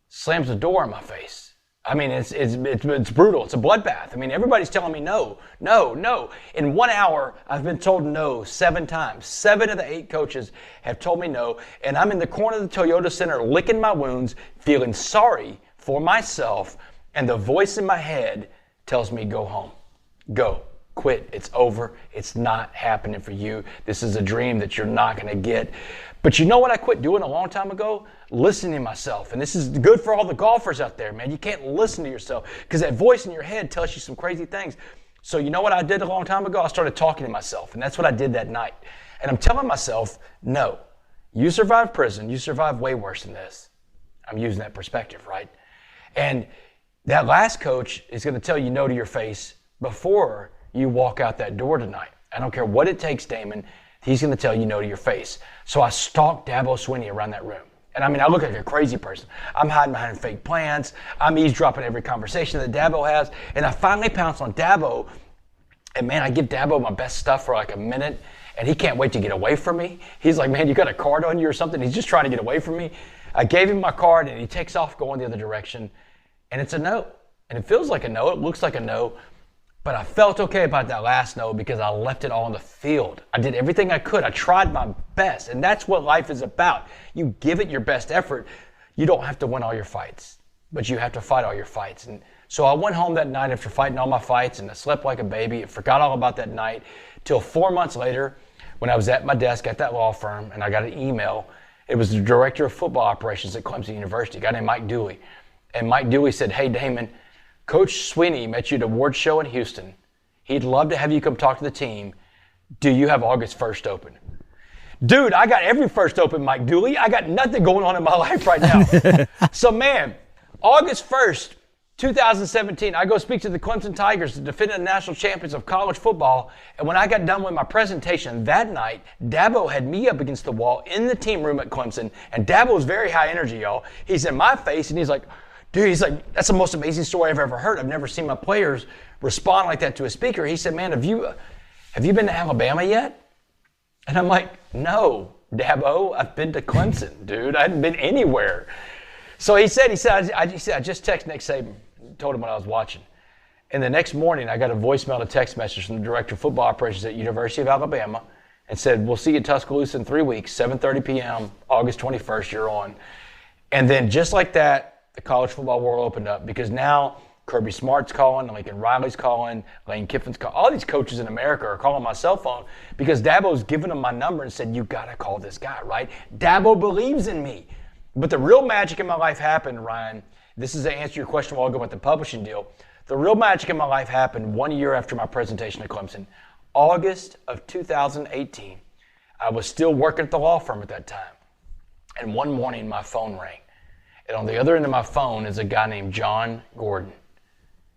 slams the door in my face. I mean, it's brutal. It's a bloodbath. I mean, everybody's telling me no, no, no. In 1 hour, I've been told no 7 times. 7 of the 8 coaches have told me no, and I'm in the corner of the Toyota Center licking my wounds, feeling sorry for myself, and the voice in my head tells me, go home. Go. Quit. It's over. It's not happening for you. This is a dream that you're not going to get. But you know what I quit doing a long time ago? Listening to myself. And this is good for all the golfers out there, man. You can't listen to yourself because that voice in your head tells you some crazy things. So you know what I did a long time ago? I started talking to myself, and that's what I did that night. And I'm telling myself, no, You survived prison. You survived way worse than this. I'm using that perspective, right? And that last coach is going to tell you no to your face before you walk out that door tonight. I don't care what it takes, Damon. He's going to tell you no to your face. So I stalked Dabo Swinney around that room. And I mean, I look like a crazy person. I'm hiding behind fake plans. I'm eavesdropping every conversation that Dabo has. And I finally pounced on Dabo. And man, I give Dabo my best stuff for like a minute. And he can't wait to get away from me. He's like, man, you got a card on you or something? He's just trying to get away from me. I gave him my card and he takes off going the other direction. And it's a no. And it feels like a no. It looks like a no. But I felt okay about that last no because I left it all on the field. I did everything I could. I tried my best. And that's what life is about. You give it your best effort. You don't have to win all your fights, but you have to fight all your fights. And so I went home that night after fighting all my fights, and I slept like a baby and forgot all about that night till 4 months later when I was at my desk at that law firm and I got an email. It was the director of football operations at Clemson University, a guy named Mike Dooley. And Mike Dooley said, hey, Damon, Coach Swinney met you at a award show in Houston. He'd love to have you come talk to the team. Do you have August 1st open? Dude, I got every first open, Mike Dooley. I got nothing going on in my life right now. So, man, August 1st, 2017, I go speak to the Clemson Tigers, the defending national champions of college football. And when I got done with my presentation that night, Dabo had me up against the wall in the team room at Clemson. And Dabo was very high energy, y'all. He's in my face, and he's like, dude, he's like, that's the most amazing story I've ever heard. I've never seen my players respond like that to a speaker. He said, man, have you been to Alabama yet? And I'm like, no, Dabo, I've been to Clemson, dude. I hadn't been anywhere. So he said, I just texted Nick Saban, told him what I was watching. And the next morning, I got a voicemail and a text message from the director of football operations at University of Alabama and said, we'll see you at Tuscaloosa in 3 weeks, 7:30 p.m., August 21st, you're on. And then just like that, the college football world opened up because now Kirby Smart's calling, Lincoln Riley's calling, Lane Kiffin's calling. All these coaches in America are calling my cell phone because Dabo's given them my number and said, you got to call this guy, right? Dabo believes in me. But the real magic in my life happened, Ryan. This is to answer your question a while ago about the publishing deal. The real magic in my life happened 1 year after my presentation at Clemson. August of 2018. I was still working at the law firm at that time. And one morning my phone rang. And on the other end of my phone is a guy named John Gordon.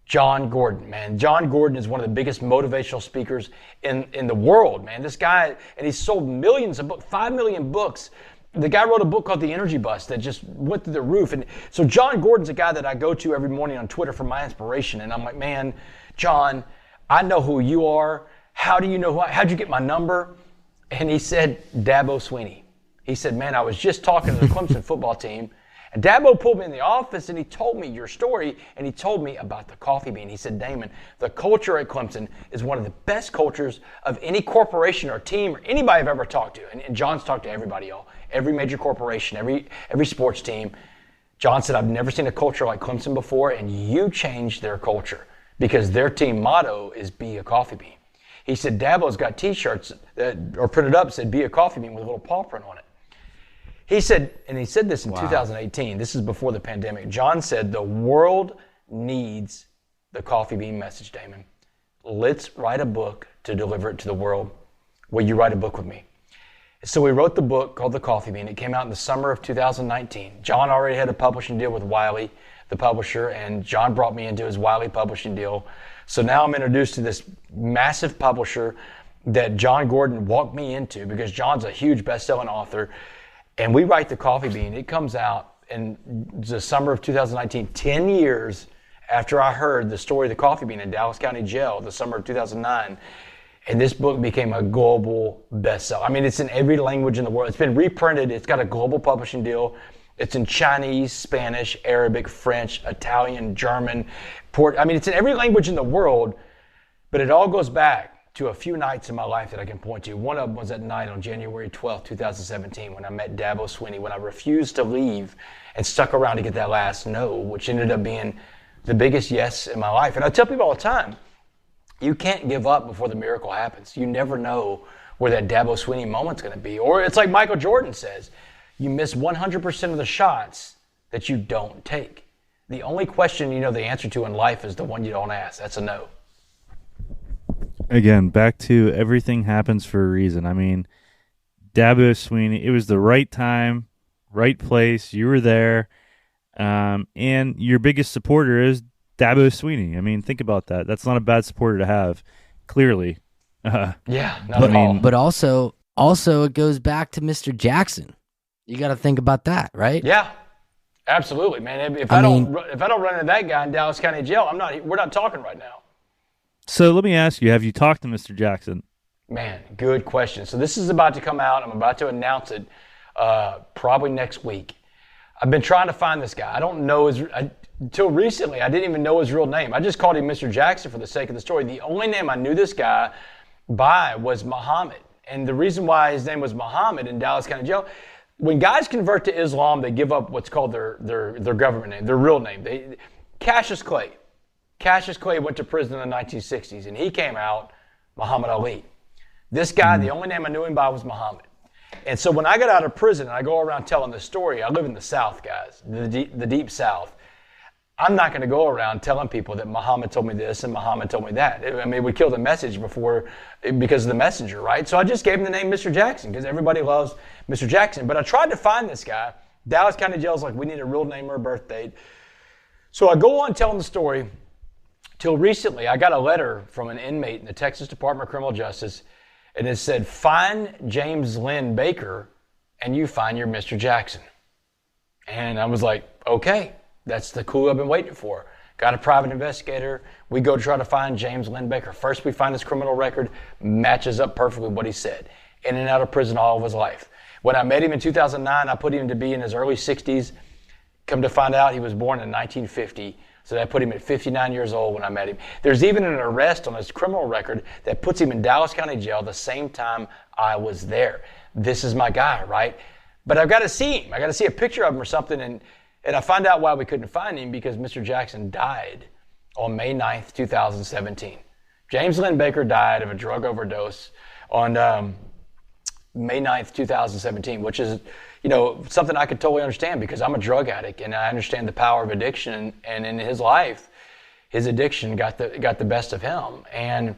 John Gordon, man. John Gordon is one of the biggest motivational speakers in the world, man. This guy, and he's sold millions of books, 5 million books. The guy wrote a book called The Energy Bus that just went through the roof. And so John Gordon's a guy that I go to every morning on Twitter for my inspiration. And I'm like, man, John, I know who you are. How do you know how'd you get my number? And he said, Dabo Swinney. He said, man, I was just talking to the Clemson football team. And Dabo pulled me in the office and he told me your story and he told me about the coffee bean. He said, Damon, the culture at Clemson is one of the best cultures of any corporation or team or anybody I've ever talked to. And John's talked to everybody, y'all. Every major corporation, every sports team. John said, I've never seen a culture like Clemson before, and you changed their culture because their team motto is be a coffee bean. He said, Dabo's got T-shirts that are printed up, said be a coffee bean with a little paw print on it. He said, and he said this in 2018, this is before the pandemic. John said, the world needs the coffee bean message, Damon. Let's write a book to deliver it to the world. Will you write a book with me? So we wrote the book called The Coffee Bean. It came out in the summer of 2019. John already had a publishing deal with Wiley, the publisher, and John brought me into his Wiley publishing deal. So now I'm introduced to this massive publisher that John Gordon walked me into because John's a huge best-selling author. And we write The Coffee Bean. It comes out in the summer of 2019, 10 years after I heard the story of the coffee bean in Dallas County Jail, the summer of 2009. And this book became a global bestseller. I mean, it's in every language in the world. It's been reprinted. It's got a global publishing deal. It's in Chinese, Spanish, Arabic, French, Italian, German, it's in every language in the world. But it all goes back to a few nights in my life that I can point to. One of them was that night on January 12th, 2017, when I met Dabo Swinney, when I refused to leave and stuck around to get that last no, which ended up being the biggest yes in my life. And I tell people all the time, you can't give up before the miracle happens. You never know where that Dabo Swinney moment's going to be. Or it's like Michael Jordan says, you miss 100% of the shots that you don't take. The only question you know the answer to in life is the one you don't ask. That's a no. Again, back to everything happens for a reason. I mean, Dabo Swinney. It was the right time, right place. You were there. And your biggest supporter is Dabo Swinney. I mean, think about that. That's not a bad supporter to have, clearly. Yeah, not at all. But also it goes back to Mr. Jackson. You got to think about that, right? Yeah, absolutely, man. If I don't run into that guy in Dallas County Jail, we're not talking right now. So let me ask you, have you talked to Mr. Jackson? Man, good question. So this is about to come out. I'm about to announce it probably next week. I've been trying to find this guy. I don't know until recently, I didn't even know his real name. I just called him Mr. Jackson for the sake of the story. The only name I knew this guy by was Muhammad. And the reason why his name was Muhammad in Dallas County Jail, when guys convert to Islam, they give up what's called their government name, their real name. Cassius Clay. Cassius Clay went to prison in the 1960s, and he came out Muhammad Ali. This guy, the only name I knew him by was Muhammad. And so when I got out of prison and I go around telling this story, I live in the South, guys, the deep South. I'm not going to go around telling people that Muhammad told me this and Muhammad told me that. I mean, we killed the message because of the messenger, right? So I just gave him the name Mr. Jackson because everybody loves Mr. Jackson. But I tried to find this guy. Dallas County Jail's like, we need a real name or a birth date. So I go on telling the story till recently. I got a letter from an inmate in the Texas Department of Criminal Justice, and it said, find James Lynn Baker and you find your Mr. Jackson. And I was like, okay. That's the clue I've been waiting for. Got a private investigator. We go try to find James Lynn Baker. First, we find his criminal record matches up perfectly with what he said. In and out of prison all of his life. When I met him in 2009, I put him to be in his early 60s. Come to find out, he was born in 1950. So that put him at 59 years old when I met him. There's even an arrest on his criminal record that puts him in Dallas County Jail the same time I was there. This is my guy, right? But I've got to see him. I got to see a picture of him or something, and I find out why we couldn't find him because Mr. Jackson died on May 9th, 2017. James Lynn Baker died of a drug overdose on May 9th, 2017, which is, something I could totally understand because I'm a drug addict and I understand the power of addiction. And in his life, his addiction got the best of him. And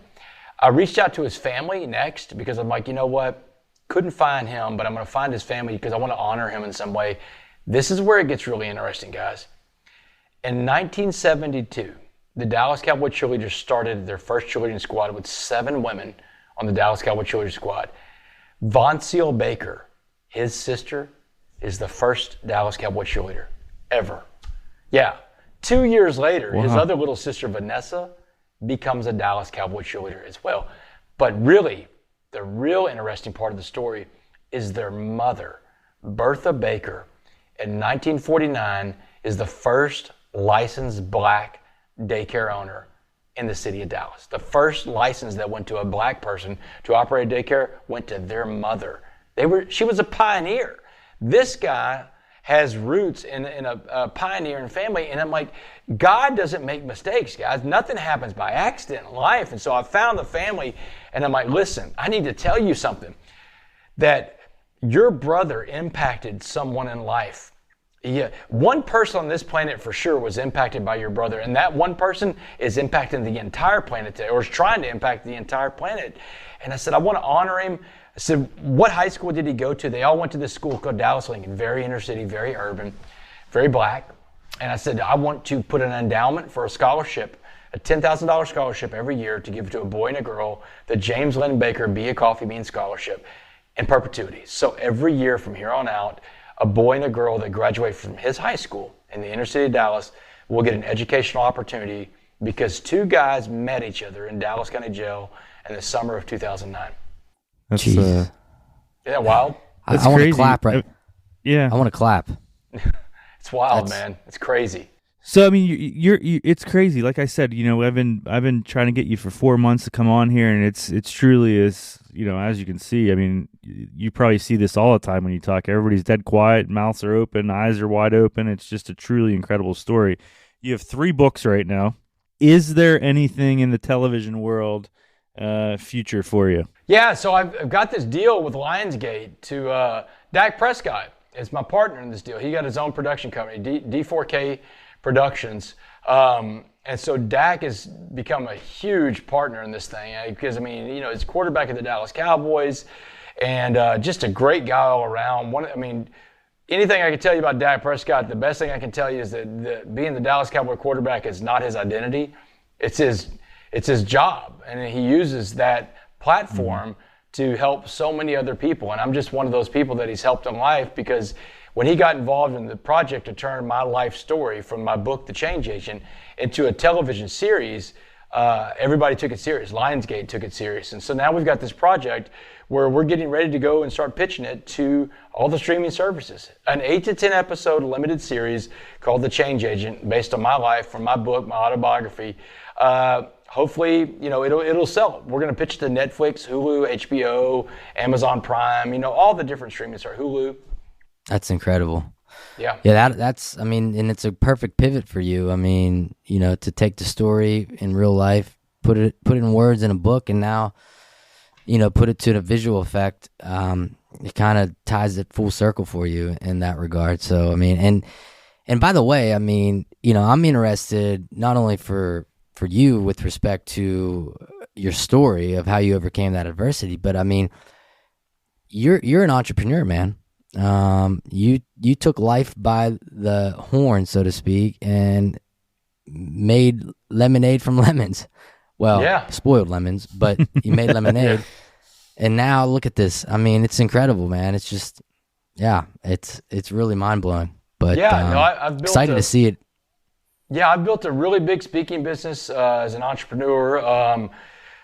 I reached out to his family next because I'm like, you know what? Couldn't find him, but I'm going to find his family because I want to honor him in some way. This is where it gets really interesting, guys. In 1972, the Dallas Cowboy cheerleaders started their first cheerleading squad with 7 women on the Dallas Cowboy cheerleading squad. Von Seal Baker, his sister, is the first Dallas Cowboy cheerleader ever. Yeah. 2 years later, his other little sister, Vanessa, becomes a Dallas Cowboy cheerleader as well. But really, the real interesting part of the story is their mother, Bertha Baker, in 1949 is the first licensed black daycare owner in the city of Dallas. The first license that went to a black person to operate a daycare went to their mother. She was a pioneer. This guy has roots in a pioneering family, and I'm like, God doesn't make mistakes, guys. Nothing happens by accident in life. And so I found the family, and I'm like, listen, I need to tell you something, that your brother impacted someone in life. Yeah, one person on this planet for sure was impacted by your brother, and that one person is impacting the entire planet today, or is trying to impact the entire planet. And I said, I want to honor him. I said, what high school did he go to? They all went to this school called Dallas Lincoln, very inner city, very urban, very black. And I said, I want to put an endowment for a scholarship, a $10,000 scholarship every year to give to a boy and a girl, the James Lynn Baker Be a Coffee Bean Scholarship in perpetuity. So every year from here on out, a boy and a girl that graduate from his high school in the inner city of Dallas will get an educational opportunity because 2 guys met each other in Dallas County Jail in the summer of 2009. That's Isn't that wild? I want to crazy. clap right. Yeah. I want to clap. It's wild, man. It's crazy. So I mean, it's crazy. Like I said, I've been trying to get you for 4 months to come on here, and it's truly is, as you can see. I mean, you probably see this all the time when you talk. Everybody's dead quiet, mouths are open, eyes are wide open. It's just a truly incredible story. You have 3 books right now. Is there anything in the television world future for you? Yeah, so I've got this deal with Lionsgate to Dak Prescott is my partner in this deal. He got his own production company, D4K Productions. And so Dak has become a huge partner in this thing because, he's quarterback of the Dallas Cowboys. and just a great guy all around. Anything I can tell you about Dak Prescott, the best thing I can tell you is that being the Dallas Cowboy quarterback is not his identity. It's his job, and he uses that platform to help so many other people. And I'm just one of those people that he's helped in life, because when he got involved in the project to turn my life story from my book, The Change Agent, into a television series, everybody took it serious. Lionsgate took it serious. And so now we've got this project where we're getting ready to go and start pitching it to all the streaming services. An 8 to 10 episode limited series called The Change Agent, based on my life, from my book, my autobiography. Hopefully, it'll sell. We're going to pitch it to Netflix, Hulu, HBO, Amazon Prime, all the different streaming services, Hulu. That's incredible. Yeah. Yeah, that's and it's a perfect pivot for you. To take the story in real life, put it in words in a book, and now, put it to the visual effect. It kind of ties it full circle for you in that regard. So, and by the way, I'm interested not only for you with respect to your story of how you overcame that adversity, but you're an entrepreneur, man. You took life by the horn, so to speak, and made lemonade from lemons. Well, yeah. Spoiled lemons, but you made lemonade. And now look at this. It's incredible, man. It's just, it's really mind blowing. But I've built excited to see it. Yeah, I've built a really big speaking business as an entrepreneur.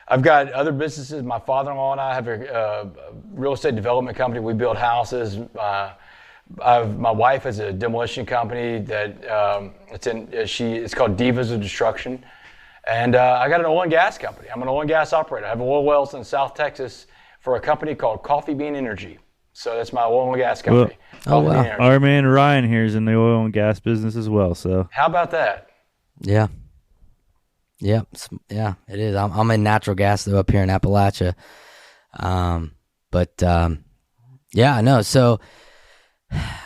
I've got other businesses. My father-in-law and I have a real estate development company. We build houses. My wife has a demolition company that it's called Divas of Destruction. And I got an oil and gas company. I'm an oil and gas operator. I have oil wells in South Texas for a company called Coffee Bean Energy. So that's my oil and gas company. Well, wow. Our man Ryan here is in the oil and gas business as well. So how about that? Yeah. Yeah, it is. I'm in natural gas though up here in Appalachia, I know. So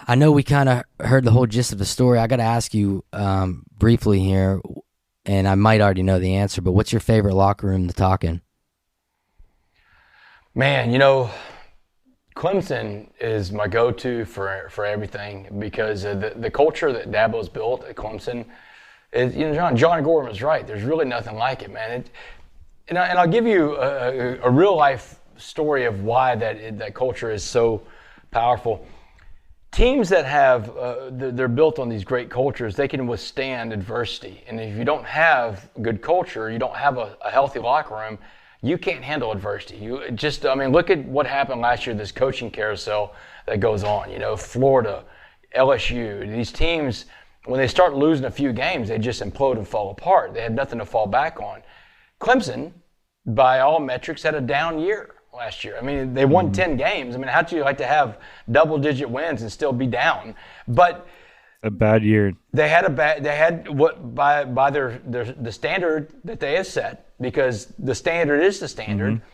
I know we kind of heard the whole gist of the story. I got to ask you briefly here, and I might already know the answer, but what's your favorite locker room to talk in? Man, Clemson is my go-to for everything, because the culture that Dabo's built at Clemson. John Gordon was right. There's really nothing like it, man. And I'll give you a real life story of why that culture is so powerful. Teams that have they're built on these great cultures, they can withstand adversity. And if you don't have good culture, you don't have a healthy locker room, you can't handle adversity. Look at what happened last year. This coaching carousel that goes on. Florida, LSU, these teams. When they start losing a few games, they just implode and fall apart. They had nothing to fall back on. Clemson, by all metrics, had a down year last year. They won 10 games. How do you like to have double-digit wins and still be down? But a bad year. They had what by the standard that they had set, because the standard is the standard. Mm-hmm.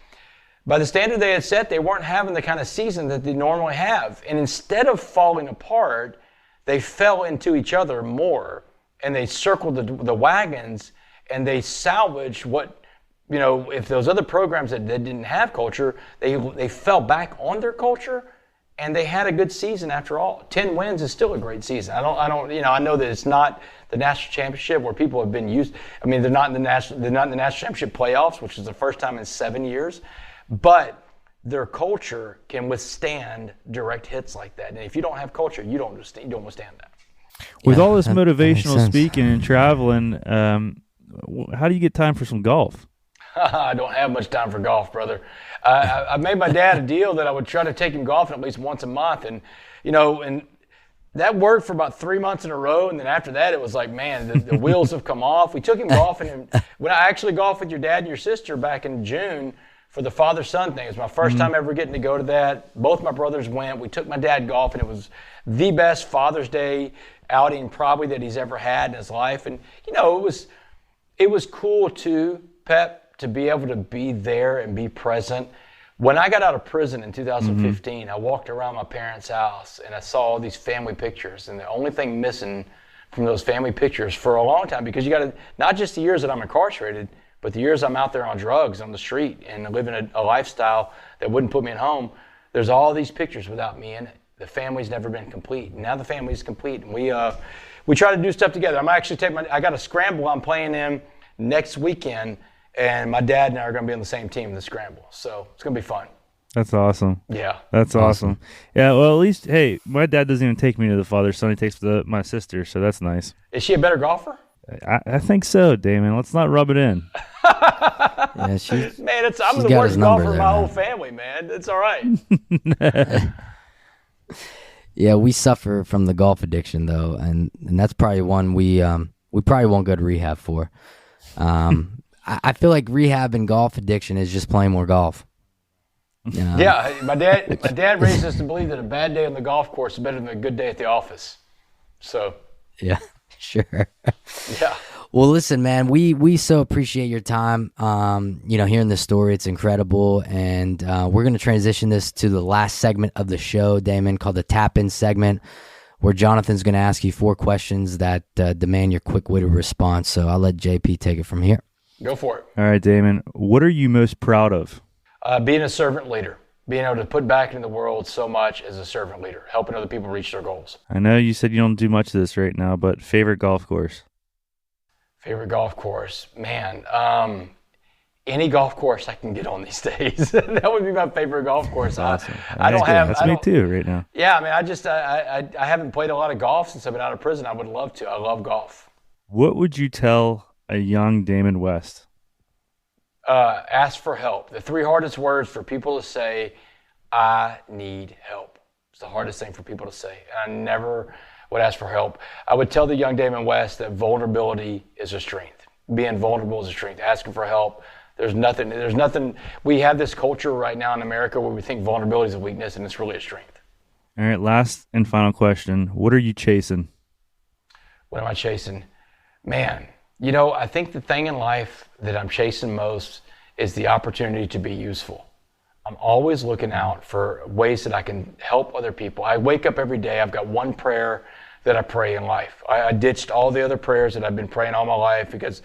By the standard they had set, they weren't having the kind of season that they normally have. And instead of falling apart, they fell into each other more, and they circled the wagons, and they salvaged what, if those other programs that didn't have culture, they fell back on their culture, and they had a good season after all. 10 wins is still a great season. I know that it's not the national championship where people have been used. They're not in the national championship playoffs, which is the first time in 7 years, but their culture can withstand direct hits like that. And if you don't have culture, you don't withstand that. With all this motivational speaking and traveling, how do you get time for some golf? I don't have much time for golf, brother. I made my dad a deal that I would try to take him golfing at least once a month. And, and that worked for about 3 months in a row. And then after that, it was like, man, the wheels have come off. We took him golfing. And when I actually golfed with your dad and your sister back in June, for the father-son thing. It was my first time ever getting to go to that. Both my brothers went. We took my dad golfing. It was the best Father's Day outing probably that he's ever had in his life. And, it was cool too, Pep, to be able to be there and be present. When I got out of prison in 2015, I walked around my parents' house and I saw all these family pictures. And the only thing missing from those family pictures for a long time, because you got to, not just the years that I'm incarcerated, but the years I'm out there on drugs on the street and living a lifestyle that wouldn't put me at home, there's all these pictures without me in it. The family's never been complete. Now the family's complete, and we try to do stuff together. I'm actually I got a scramble I'm playing in next weekend, and my dad and I are going to be on the same team in the scramble. So it's going to be fun. That's awesome. Yeah. That's awesome. Yeah, well, at least, hey, my dad doesn't even take me to the father-son. He takes my sister, so that's nice. Is she a better golfer? I think so, Damon. Let's not rub it in. Yeah, Man, I'm she's the got worst his number golfer in there, my man. whole family, man. It's all right. Yeah, we suffer from the golf addiction though, and that's probably one we probably won't go to rehab for. I feel like rehab and golf addiction is just playing more golf. Yeah, my dad raised us to believe that a bad day on the golf course is better than a good day at the office. So Yeah, sure. yeah. Well, listen, man, we so appreciate your time. Hearing this story, it's incredible, and we're going to transition this to the last segment of the show, Damon, called the Tap-In segment, where Jonathan's going to ask you 4 questions that demand your quick-witted response. So I'll let JP take it from here. Go for it. All right, Damon, what are you most proud of? Being a servant leader, being able to put back into the world so much as a servant leader, helping other people reach their goals. I know you said you don't do much of this right now, but favorite golf course? Favorite golf course, man. Any golf course I can get on these days. That would be my favorite golf course. Awesome. That's me too right now. Yeah, I mean, I haven't played a lot of golf since I've been out of prison. I would love to. I love golf. What would you tell a young Damon West? Ask for help. The 3 hardest words for people to say, I need help. It's the hardest thing for people to say. And I never would ask for help. I would tell the young Damon West that vulnerability is a strength. Being vulnerable is a strength. Asking for help. There's nothing. We have this culture right now in America where we think vulnerability is a weakness, and it's really a strength. All right, last and final question. What are you chasing? What am I chasing? Man, I think the thing in life that I'm chasing most is the opportunity to be useful. I'm always looking out for ways that I can help other people. I wake up every day, I've got one prayer that I pray in life. I ditched all the other prayers that I've been praying all my life because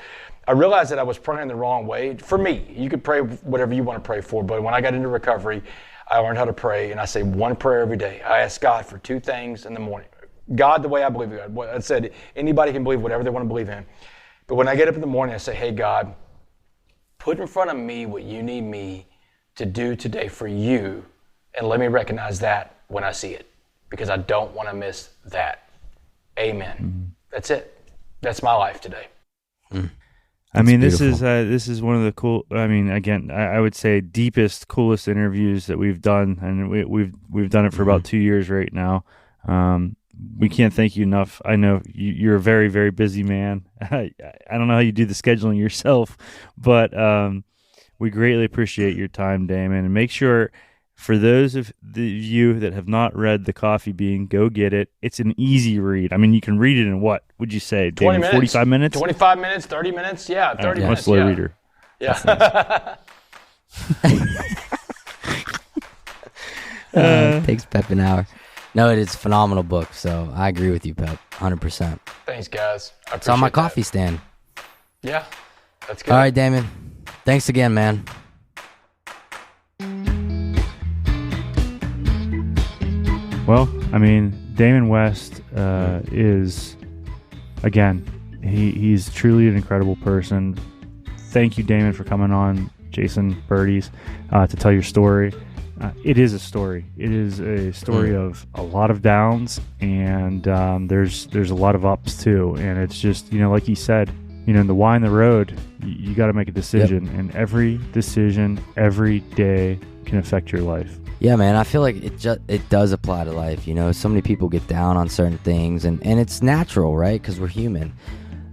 I realized that I was praying the wrong way. For me, you could pray whatever you want to pray for, but when I got into recovery, I learned how to pray, and I say one prayer every day. I ask God for 2 things in the morning. God, the way I believe in God. I said anybody can believe whatever they want to believe in. But when I get up in the morning, I say, hey, God, put in front of me what you need me to do today for you, and let me recognize that when I see it, because I don't want to miss that. Amen. Mm-hmm. That's it. That's my life today. I mean, this is one of the cool. I mean, again, I would say deepest, coolest interviews that we've done, and we've done it for about 2 years right now. We can't thank you enough. I know you're a very, very busy man. I don't know how you do the scheduling yourself, but we greatly appreciate your time, Damon. And make sure, for those of you that have not read The Coffee Bean, go get it. It's an easy read. I mean, you can read it in what would you say, Damon? 45 minutes? 25 minutes, 30 minutes? Yeah, 30 minutes. I'm a slow reader. Yeah. It takes Pep an hour. No, it is a phenomenal book, so I agree with you, Pep, 100%. Thanks, guys. It's on my coffee stand. Yeah, that's good. All right, Damon. Thanks again, man. Well, I mean, Damon West is, again, he's truly an incredible person. Thank you, Damon, for coming on Jason Birdies to tell your story. It is a story. It is a story of a lot of downs, and there's a lot of ups too. And it's just, like he said, in the why in the road, you got to make a decision, and every decision every day can affect your life. Yeah, man, I feel like it does apply to life. So many people get down on certain things, and it's natural, right? Because we're human.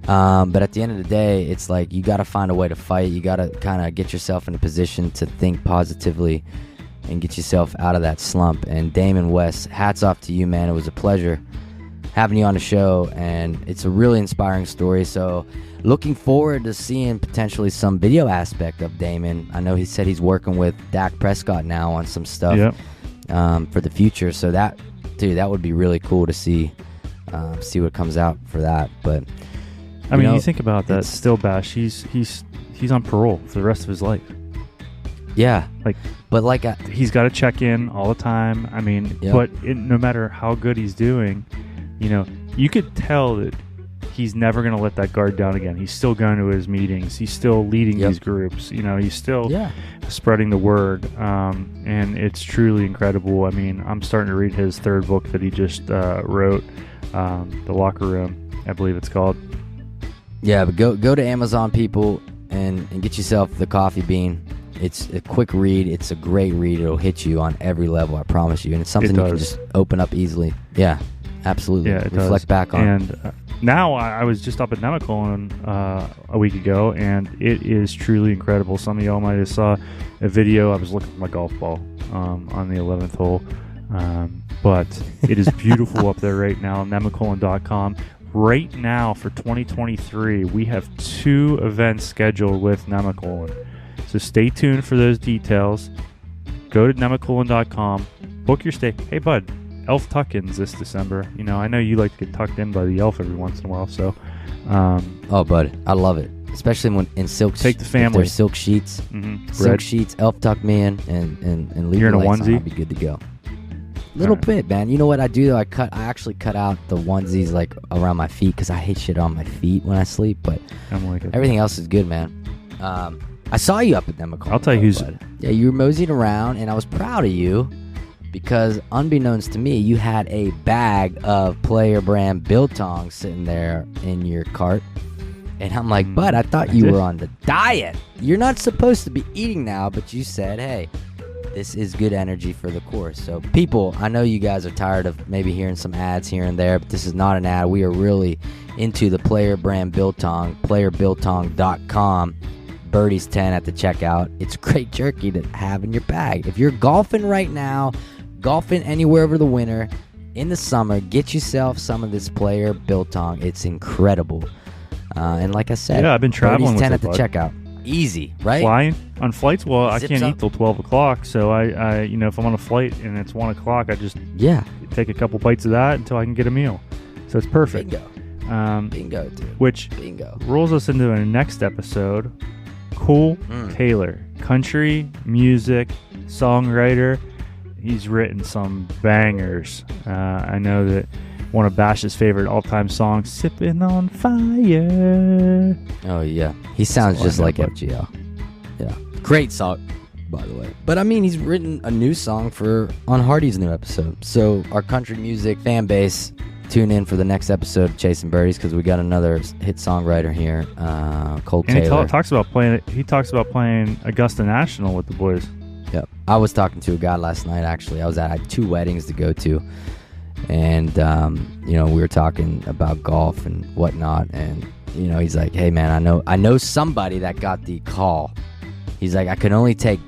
But at the end of the day, it's like you got to find a way to fight. You got to kind of get yourself in a position to think positively and get yourself out of that slump. And Damon West, hats off to you, man. It was a pleasure having you on the show, and it's a really inspiring story. So looking forward to seeing potentially some video aspect of Damon. I know he said he's working with Dak Prescott now on some stuff for the future. So that would be really cool to see what comes out for that. But I mean, you think about that. Still, Bash, he's on parole for the rest of his life. Yeah. Like, but like he's got to check in all the time. I mean, but no matter how good he's doing, you know, you could tell that he's never going to let that guard down again. He's still going to his meetings. He's still leading these groups. You know, he's still spreading the word. And it's truly incredible. I mean, I'm starting to read his third book that he just wrote, The Locker Room, I believe it's called. Yeah, but go to Amazon, people, and get yourself the Coffee Bean. It's a quick read. It's a great read. It'll hit you on every level, I promise you. And it's something you can just open up easily. Yeah, absolutely. Yeah, it reflect does. back on. And now I was just up at Nemacolin a week ago, and it is truly incredible. Some of y'all might have saw a video. I was looking for my golf ball on the 11th hole. But it is beautiful up there right now, nemacolin.com. Right now for 2023, we have 2 events scheduled with Nemacolin. So stay tuned for those details. Go to nemacolin.com, book your stay. Hey, bud, elf tuck-ins this December. You know, I know you like to get tucked in by the elf every once in a while, so. Oh, bud, I love it. Especially when in silk. Take the family. If there's silk sheets. Silk sheets, elf tuck me in, and leave You're in a lights on. onesie? I'll be good to go. Little bit, man. You know what I do though? I actually cut out the onesies like around my feet because I hate shit on my feet when I sleep. But I'm like everything else is good, man. I saw you up at Nemacolin. I'll tell you who's. Yeah, you were moseying around, and I was proud of you because, unbeknownst to me, you had a bag of player brand biltongs sitting there in your cart. And I'm like, bud, I thought you were on the diet. You're not supposed to be eating now, but you said, hey, this is good energy for the course. So people, I know you guys are tired of maybe hearing some ads here and there, but this is not an ad. We are really into the player brand biltong, playerbiltong.com, Birdies 10 at the checkout. It's great jerky to have in your bag. If you're golfing right now, golfing anywhere over the winter, in the summer, get yourself some of this player biltong. It's incredible. And like I said, I've been traveling Birdies 10 with at the checkout. Easy, right? Flying on flights. Well, I Zips can't up. eat till 12 o'clock. So I, you know, if I'm on a flight and it's 1 o'clock, I just take a couple bites of that until I can get a meal. So it's perfect. Bingo. Bingo, dude. Which rolls us into our next episode. Cole Taylor, country music songwriter. He's written some bangers. I know that one of Bash's favorite all-time songs, "Sipping on Fire." Oh yeah, he sounds just like FGL. Yeah, great song, by the way. But I mean, he's written a new song on Hardy's new episode. So our country music fan base, tune in for the next episode of Chasing Birdies because we got another hit songwriter here, Cole Taylor. He talks about playing Augusta National with the boys. Yep. I was talking to a guy last night. Actually, I had 2 weddings to go to. And, you know, we were talking about golf and whatnot. And, you know, he's like, hey, man, I know somebody that got the call. He's like, I could only take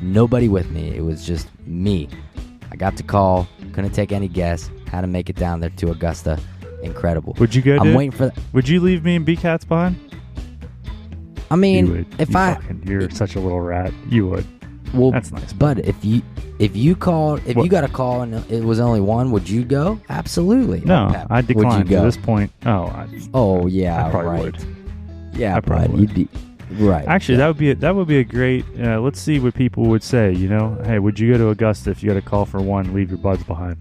nobody with me. It was just me. I got the call. Couldn't take any guess. Had to make it down there to Augusta. Incredible. Would you go, I'm waiting for that. Would you leave me and B-Cats behind? I mean, you would. You're such a little rat. You would. Well, that's nice. But if you got a call and it was only one, would you go? Absolutely. No, I decline. Would you go? At this point. Oh yeah, I probably right. would. Yeah, I probably would. You'd be right. Actually, that would be a great. Let's see what people would say. You know, hey, would you go to Augusta if you got a call for one? Leave your buds behind.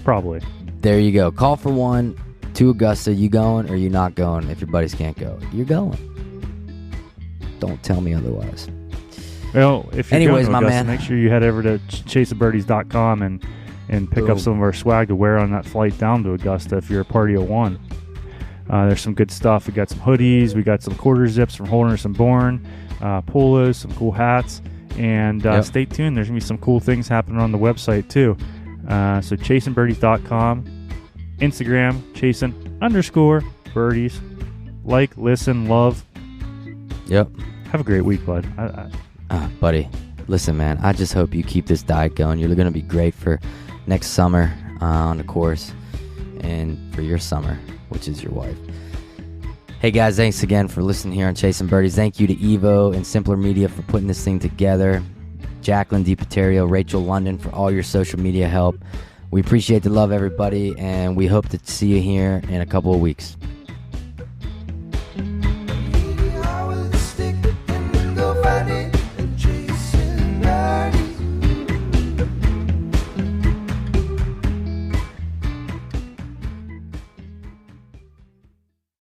Probably. There you go. Call for one to Augusta. You going or you not going? If your buddies can't go, you're going. Don't tell me otherwise. Well, if you're Anyways, going to my Augusta, man, make sure you head over to chaseabirdies.com and pick up some of our swag to wear on that flight down to Augusta if you're a party of one. There's some good stuff. We got some hoodies. We got some quarter zips from Holderness and Bourne, polos, some cool hats. And stay tuned. There's going to be some cool things happening on the website too. So chaseandbirdies.com, Instagram, chasin_birdies. Like, listen, love. Yep. Have a great week, bud. Buddy, listen, man, I just hope you keep this diet going. You're going to be great for next summer on the course and for your summer, which is your wife. Hey, guys, thanks again for listening here on Chasing Birdies. Thank you to Evo and Simpler Media for putting this thing together. Jacqueline DiPaterio, Rachel London for all your social media help. We appreciate the love, everybody, and we hope to see you here in a couple of weeks.